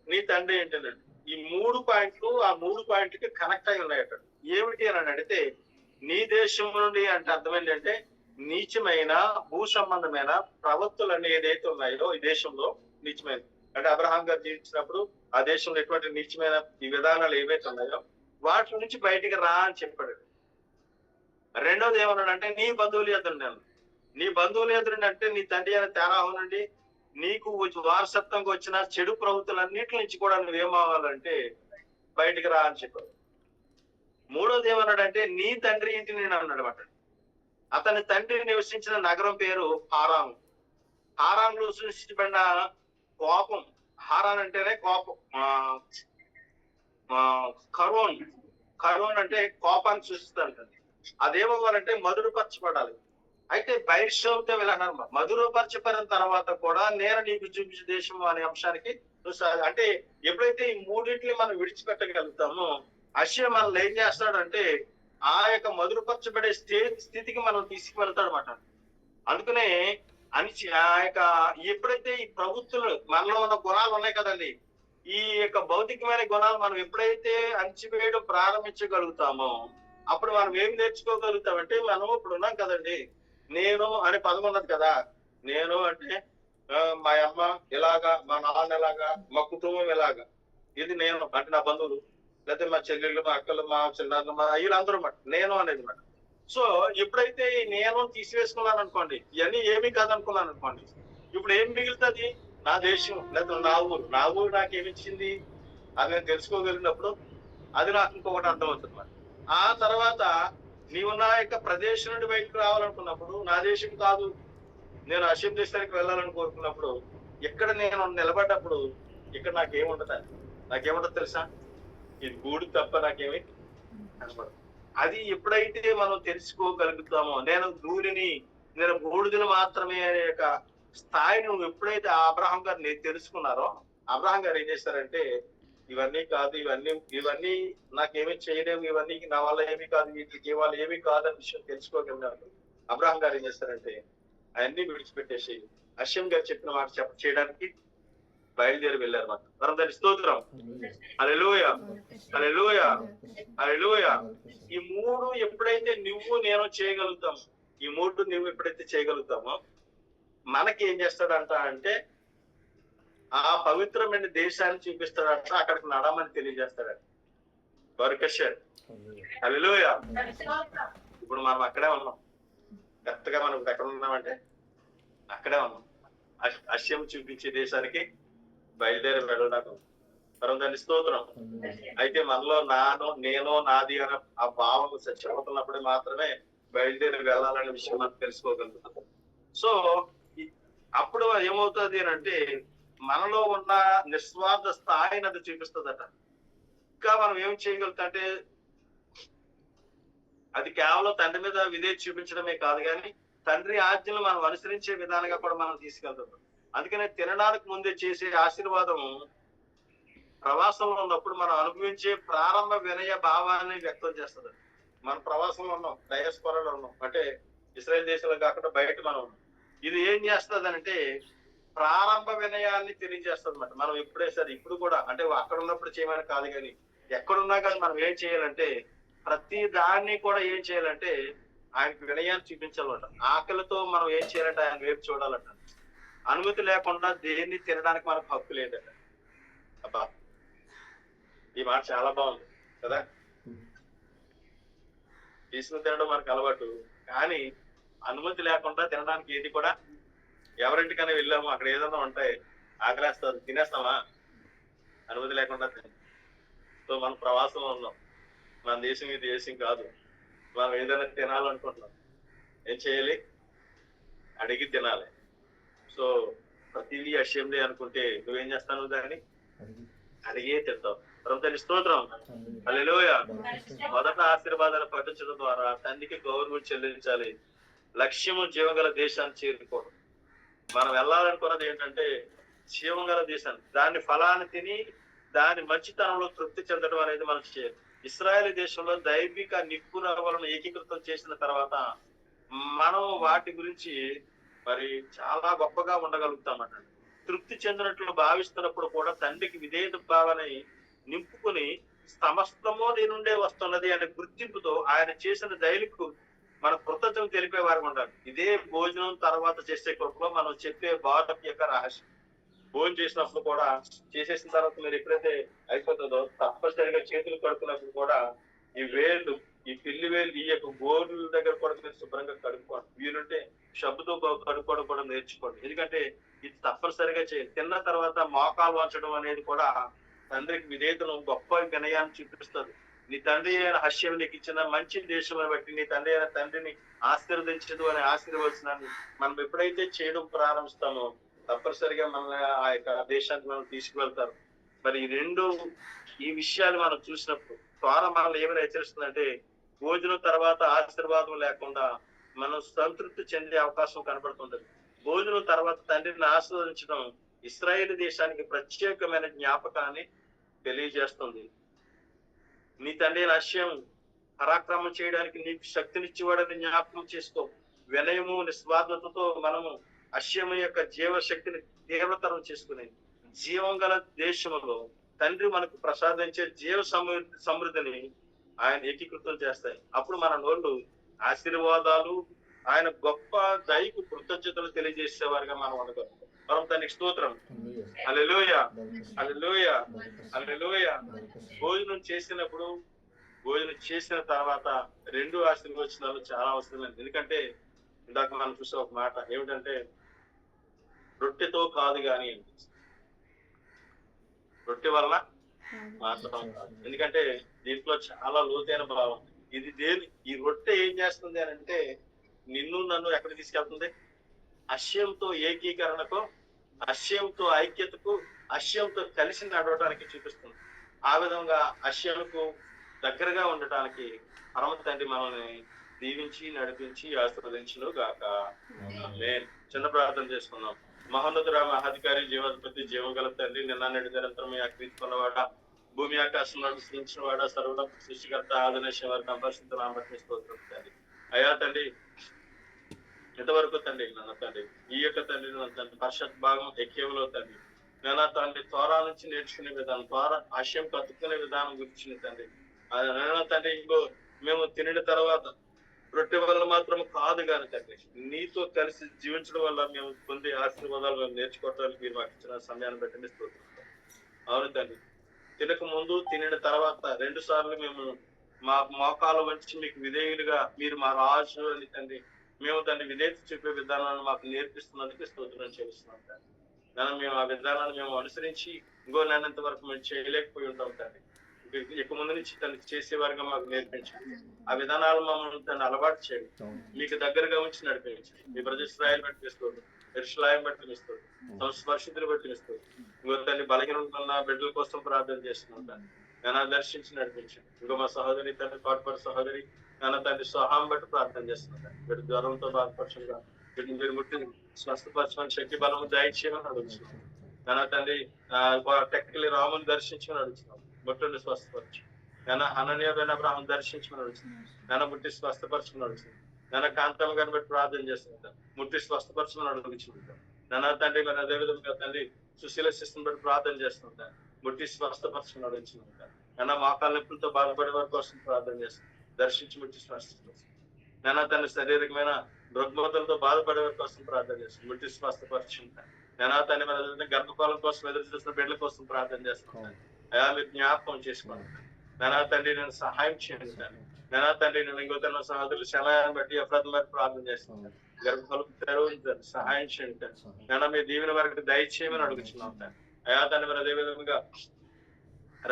నీ తండ్రి ఇంటి నుండి. ఈ 3 పాయింట్లు ఆ 3 పాయింట్లకి కనెక్ట్ అయి ఉన్నాయట. ఏమిటి అని అడిగితే నీ దేశం నుండి అంటే అర్థం ఏంటంటే నీచమైన భూ సంబంధమైన ప్రవృత్తులన్నీ ఏదైతే ఉన్నాయో ఈ దేశంలో నీచమైన అంటే అబ్రహాం గారు జీవించినప్పుడు ఆ దేశంలో ఎటువంటి నీచమైన ఈ విధానాలు ఏవైతే ఉన్నాయో వాటి నుంచి బయటికి రా అని చెప్పాడు. రెండోది ఏమన్నాడంటే నీ బంధువులు ఎదురున్నాను. నీ బంధువులు ఎదురుండి అంటే నీ తండ్రి అయిన తేరాహు నుండి నీకు వారసత్వంగా వచ్చిన చెడు ప్రవృత్తులన్నిటి నుంచి కూడా నువ్వేమవ్వాలంటే బయటికి రా అని చెప్పాడు. మూడోది ఏమన్నాడంటే నీ తండ్రి ఇంటిని అన్నాడు అన్నమాట. అతని తండ్రి నివసించిన నగరం పేరు హారాను. హారాన్లో సృష్టించబడిన కోపం, హారాన్ అంటేనే కోపం, కరోన్ అంటే కోపాన్ని సృష్టిస్తాడు. అదేమవ్వాలంటే మధురపరచబడాలి. అయితే బహిర్షంతో వెళ్ళన్నారు. మధురపరచబడిన తర్వాత కూడా నేను నీకు చూపించే దేశం అనే అంశానికి అంటే ఎప్పుడైతే ఈ మూడింటిని మనం విడిచిపెట్టగలుగుతామో అషియా మనల్ని ఏం చేస్తాడంటే ఆ యొక్క మధురపరచబడే స్థితికి మనం తీసుకువెళ్తాడు అన్నమాట. అందుకనే ఆ యొక్క ఎప్పుడైతే ఈ ప్రవృత్తులు మనలో ఉన్న గుణాలు ఉన్నాయి కదండి, ఈ యొక్క భౌతికమైన గుణాలు మనం ఎప్పుడైతే అణిచివేయడం ప్రారంభించగలుగుతామో అప్పుడు మనం ఏం నేర్చుకోగలుగుతామంటే మనం ఇప్పుడు ఉన్నాం కదండి, నేను అనే పదం ఉన్నది కదా. నేను అంటే మా అమ్మ ఎలాగా, మా నాన్న ఎలాగా, మా కుటుంబం ఎలాగా, ఇది నేను అంటే నా బంధువులు లేకపోతే మా చెల్లెళ్ళు, మా అక్కలు, మా చిన్నారులు, మా వీళ్ళందరూ మాట నేను అనేది మాట. సో ఎప్పుడైతే నేను తీసివేసుకున్నాను అనుకోండి, ఇవన్నీ ఏమీ కాదనుకున్నాను అనుకోండి, ఇప్పుడు ఏం మిగులుతుంది? నా దేశం లేకపోతే నా ఊరు నాకేమిచ్చింది అది నేను తెలుసుకోగలిగినప్పుడు అది నాకు ఇంకొకటి అర్థమవుతుంది మరి. ఆ తర్వాత నీవు నా యొక్క ప్రదేశం నుండి బయటకు రావాలనుకున్నప్పుడు నా దేశం కాదు, నేను అషియం దేశానికి వెళ్ళాలని కోరుకున్నప్పుడు ఇక్కడ నేను నిలబడ్డప్పుడు ఇక్కడ నాకేముంటది తెలుసా? ఇది గూడు తప్ప నాకేమి కనపడదు. అది ఎప్పుడైతే మనం తెలుసుకోగలుగుతామో నేను బూడిదని మాత్రమే అనే యొక్క స్థాయిని నువ్వు ఎప్పుడైతే అబ్రహాం గారు తెలుసుకున్నారో అబ్రహాం గారు ఏం చేశారంటే ఇవన్నీ కాదు, ఇవన్నీ నాకేమీ చేయలేము, ఇవన్నీ నా వల్ల ఏమీ కాదు, వీటికి వాళ్ళు ఏమీ కాదని విషయం తెలుసుకోగలిగినారు. అబ్రహాం గారు ఏం చేస్తారంటే అవన్నీ విడిచిపెట్టేసి అషియం గారు చెప్పిన మాట చేయడానికి బయలుదేరి వెళ్ళారు మాట. మనం దాని స్తోత్రం. హల్లెలూయా, హల్లెలూయా, హల్లెలూయా. ఈ 3 ఎప్పుడైతే నువ్వు నేను చేయగలుగుతాము, ఈ 3 నువ్వు ఎప్పుడైతే చేయగలుగుతామో మనకి ఏం చేస్తాడంట అంటే ఆ పవిత్రమైన దేశాన్ని చూపిస్తాడంట, అక్కడికి నడమని తెలియజేస్తాడంట. బర్కషర్, హల్లెలూయా. ఇప్పుడు మనం అక్కడే ఉన్నాం. కరెక్ట్గా మనం ఇప్పుడు ఎక్కడ ఉన్నామంటే అక్కడే ఉన్నాం. అషియం చూపించే దేశానికి బయలుదేరి వెళ్ళడానికి మనం దాని స్తోత్రం. అయితే మనలో నేను నాది అనే ఆ భావం చచ్చిపోతున్నప్పుడే మాత్రమే బయలుదేరి వెళ్ళాలనే విషయం మనం తెలుసుకోగలుగుతాం. సో అప్పుడు ఏమవుతుంది అంటే మనలో ఉన్న నిస్వార్థ స్థాయిని అది చూపిస్తుందట. ఇంకా మనం ఏం చేయగలుగుతా అంటే అది కేవలం తండ్రి మీద విధేయత చూపించడమే కాదు కానీ తండ్రి ఆజ్ఞలు మనం అనుసరించే విధానంగా కూడా మనం తీసుకెళ్తాం. అందుకనే తినడానికి ముందే చేసే ఆశీర్వాదం ప్రవాసంలో ఉన్నప్పుడు మనం అనుభవించే ప్రారంభ వినయ భావాన్ని వ్యక్తం చేస్తుంది. మన ప్రవాసంలో ఉన్నాం, డయాస్పోరాలో ఉన్నాం, అంటే ఇశ్రాయేల్ దేశంలో కాకుండా బయట మనం ఉన్నాం. ఇది ఏం చేస్తుంది అంటే ప్రారంభ వినయాన్ని తెలియజేస్తుంది అన్నమాట. మనం ఎప్పుడే సరే ఇప్పుడు కూడా అంటే అక్కడ ఉన్నప్పుడు చేయమని కాదు కానీ ఎక్కడున్నా కానీ మనం ఏం చేయాలంటే ప్రతి దాన్ని కూడా ఏం చేయాలంటే ఆయనకు వినయాన్ని చూపించాలన్నమాట. ఆకలితో మనం ఏం చేయాలంటే ఆయన వైపు చూడాలంట. అనుమతి లేకుండా దేన్ని తినడానికి మనకు హక్కు లేదట. అబ్బా, ఈ మాట చాలా బాగుంది కదా. తీసుకుని తినడం మనకు అలవాటు, కానీ అనుమతి లేకుండా తినడానికి ఏది కూడా ఎవరింటికైనా వెళ్ళాము అక్కడ ఏదైనా ఉంటాయి ఆకలేస్తారు తినేస్తామా? అనుమతి లేకుండా సో మనం ప్రవాసంలో ఉన్నాం, మన దేశం ఈ దేశం కాదు. మనం ఏదైనా తినాలనుకుంటున్నాం, ఏం చేయాలి? అడిగి తినాలి. సో ప్రతిదీ అసెంబ్లీ అనుకుంటే నువ్వేం చేస్తాను? దాన్ని అడిగే తింటావు. ప్రభుత్వ స్తోత్రం, హల్లెలూయా. మొదట ఆశీర్వాదాలు పట్టించడం ద్వారా తండ్రికి గౌరవం చెల్లించాలి. లక్ష్యము జీవగల దేశాన్ని చేరుకోవడం. మనం వెళ్ళాలనుకున్నది ఏంటంటే జీవగల దేశాన్ని, దాని ఫలాన్ని తిని దాని మంచితనంలో తృప్తి చెందడం అనేది మనం చేయాలి. ఇశ్రాయేలు దేశంలో దైవిక నిపుణులను ఏకీకృతం చేసిన తర్వాత మనం వాటి గురించి మరి చాలా గొప్పగా ఉండగలుగుతామట. తృప్తి చెందినట్లు భావిస్తున్నప్పుడు కూడా తండ్రికి విధేయత భావనని నింపుకుని సమస్తము నీ నుండే వస్తున్నది అనే గుర్తింపుతో ఆయన చేసిన దైలికు మన కృతజ్ఞతలు తెలిపే వారు ఉండాలి. ఇదే భోజనం తర్వాత చేసే కృపలో మనం చెప్పే బాధ యొక్క రహస్యం. భోజనం చేసినప్పుడు కూడా చేసేసిన తర్వాత మీరు ఎప్పుడైతే అయిపోతుందో తప్పనిసరిగా చేతులు కడుక్కున్నప్పుడు కూడా ఈ వేళ్ళు, ఈ పిల్లి వేలు, ఈ యొక్క గోర్ల దగ్గర కూడా మీరు శుభ్రంగా కడుక్కోండి. వీలుంటే షబ్బుతో కడుక్కోవడం కూడా నేర్చుకోండి. ఎందుకంటే ఇది తప్పనిసరిగా చేయాలి. తిన్న తర్వాత మోకాలు వంచడం అనేది కూడా తండ్రికి విధేయతను గొప్ప వినయాన్ని చూపిస్తుంది. నీ తండ్రి అయిన హర్షం నీకు ఇచ్చిన మంచి దేశం బట్టి నీ తండ్రి అయిన తండ్రిని ఆశీర్వదించదు అనే ఆశీర్వచనాన్ని మనం ఎప్పుడైతే చేయడం ప్రారంభిస్తామో తప్పనిసరిగా మన ఆ యొక్క దేశానికి మనం తీసుకువెళ్తారు. మరి ఈ విషయాలు మనం చూసినప్పుడు ద్వారా మనల్ని ఏమైనా హెచ్చరిస్తుందంటే భోజనం తర్వాత ఆశీర్వాదం లేకుండా మనం సంతృప్తి చెందే అవకాశం కనబడుతుంటది. భోజనం తర్వాత తండ్రిని ఆశీర్వదించడం ఇశ్రాయేలు దేశానికి ప్రత్యేకమైన జ్ఞాపకాన్ని తెలియజేస్తుంది. నీ తండ్రి హర్షం పరాక్రమం చేయడానికి నీకు శక్తినిచ్చేవాడని జ్ఞాపకం చేసుకో. వినయము నిస్వార్థతతో మనము హర్షము యొక్క జీవశక్తిని తీవ్రతరం చేసుకుని జీవం గల దేశంలో తండ్రి మనకు ప్రసాదించే జీవ సమృద్ధిని ఆయన ఏకీకృతం చేస్తాయి. అప్పుడు మన నోళ్ళు ఆశీర్వాదాలు, ఆయన గొప్ప దయకు కృతజ్ఞతలు తెలియజేసేవారుగా మనం ఉండగలం. మనం దానికి స్తోత్రం, హల్లెలూయా, హల్లెలూయా, హల్లెలూయా. భోజనం చేసిన తర్వాత రెండు ఆశీర్వచనాలు చాలా అవసరం. ఎందుకంటే ఇందాక మనం చూసే ఒక మాట ఏమిటంటే రొట్టెతో కాదు కానీ రొట్టె వల్ల మాత్రం కాదు. ఎందుకంటే దీంట్లో చాలా లోతైన భావం. ఈ రొట్టె ఏం చేస్తుంది అని అంటే నిన్ను నన్ను ఎక్కడ తీసుకెళ్తుంది? హర్షంతో ఏకీకరణకు, హర్షంతో ఐక్యతకు, హర్షంతో కలిసి నడవడానికి చూపిస్తుంది. ఆ విధంగా హర్షంకు దగ్గరగా ఉండటానికి పరమ తండ్రి మనల్ని దీవించి నడిపించి ఆశీర్వదించును గాక. ఆమేన్. చిన్న ప్రార్థన చేసుకున్నాం. మహోన్నతుడ, మహాధికారి, జీవాధిపతి, జీవం గల తండ్రి, నిన్న నిరంతరం ఆక్రీచుకున్నవాడ, భూమి ఆకాశంలో సృష్టించిన వాడ, సర్వ సృష్టికర్త, ఆదనేశ్వర వారికి పరిశుద్ధ నామమున స్తోత్రం తండ్రి. అయ్యా తండ్రి, ఇంతవరకు తండ్రి నన్న తండ్రి ఈ యొక్క తండ్రి తండ్రి పరిషత్ భాగం ఎక్కేవలో తండ్రి నాన్న తండ్రి త్వర నుంచి నేర్చుకునే విధానం, త్వర ఆశయం కత్తుకునే విధానం గురించి తండ్రి నాన్న తండ్రి ఇంకో మేము తినిన తర్వాత రొట్టె వల్ల మాత్రం కాదు కానీ తండ్రి నీతో కలిసి జీవించడం వల్ల మేము పొందే ఆశీర్వాదాలు మేము నేర్చుకోవడానికి మీరు మాకు ఇచ్చిన సమయాన్ని బట్టి స్తోత్రం. అవును తండ్రి, తినక ముందు తినిన తర్వాత 2 సార్లు మేము మా మోకాలు వంచి మీకు విధేయులుగా మీరు మా రాజు అని తండ్రి మేము దాన్ని విధేయత చూపే విధానాన్ని మాకు నేర్పిస్తున్నందుకు స్తోత్రం చేస్తున్నాం తండ్రి. మేము ఆ విధానాన్ని మేము అనుసరించి ఇంకో నేనంత వరకు మేము చేయలేకపోయి ఉంటాం తండ్రి. ఇక ముందు నుంచి తను చేసేవారుగా మాకు నేర్పించండి. ఆ విధానాలు మమ్మల్ని తను అలవాటు చేయండి. మీకు దగ్గరగా ఉంచి నడిపించండి. మీ ప్రజెస్రాయలు బట్టి ఇస్తుంది, ఎరుషులాయం బట్టి ఇస్తుంది, సంస్పర్శితులు బట్టి ఇస్తుంది. ఇంకో తల్లి బలహీన బిడ్డల కోసం ప్రార్థన చేస్తున్నాం తండ్రి. నేను దర్శించి నడిపించండి. ఇంకో మా సహోదరి తండ్రి పాటుపడి సహోదరి నేను తండ్రి స్వహాం బట్టి ప్రార్థన చేస్తున్నాను. వీడు జ్వరంతో బాధపరచుగా వీటిని మీరు ముట్టి స్వస్థపరచమని శక్తి బలము దయచేయమని అడుగుతున్నాం. నేను తండ్రి టెక్నికల్ రాముని దర్శించమని అడుగుతున్నాం. ముట్టండి స్వస్థపరచు. నేను హననీయ అబ్రహాం దర్శించమని అడుగుతున్నాను. నేను ముట్టి స్వస్థపరచమని అడుగుతున్నాను. నేను కాంతం గారిని బట్టి ప్రార్థన చేస్తున్నాను. ముట్టి స్వస్థపరచమని అడుగుతున్నాను. నేను తండ్రి మరి అదేవిధంగా తండ్రి సుశీల శిస్తుని బట్టి ప్రార్థన చేస్తుంటాను. ముట్టి స్వస్థపరచమని అడుగుతున్నాను. నేను మోకాళ్ళ నొప్పులతో బాధపడే వారి కోసం ప్రార్థన చేస్తున్నాను. దర్శించి ముట్టి స్వస్థపరచు. నేను తన శారీరకమైన రుగ్మతలతో బాధపడే వారి కోసం ప్రార్థన చేస్తాను. ముట్టి స్వస్థపరచుంటాను. నేను తన మన గర్భపాలం కోసం ఎదురు చూసిన బిడ్డల కోసం ప్రార్థన చేస్తున్నాను. అయా మీరు జ్ఞాపకం చేసుకోండి. నేను తండ్రి నేను సహాయం చేయండి. నేను తండ్రి నేను ఇంకో తన సహోదరులు సమయాన్ని బట్టి అపరాధం బట్టి ప్రార్థన చేస్తున్నాను. గర్భఫలం తెరవండి, సహాయం చేయండి. నేను మీ దీవెన వరకు దయచేయమని అడుగుతున్నాం. అయా తన మరి అదే విధంగా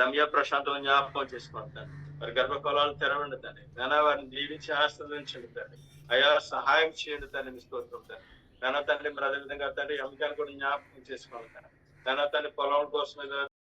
రమ్య ప్రశాంతం జ్ఞాపకం చేసుకుంటాను. మరి గర్భఫలాలు తెరవండి తండ్రి. నేను వారిని దీవించి ఆశీర్వదించండి తండ్రి. అయా సహాయం చేయండి తండ్రి. మీ స్తోత్రం తండ్రి. నేను తండ్రి మరి అదే విధంగా తండ్రి అమ్మకాన్ని కూడా జ్ఞాపకం చేసుకోవాలి తండ్రి. నేను తండ్రి పొలం కోసం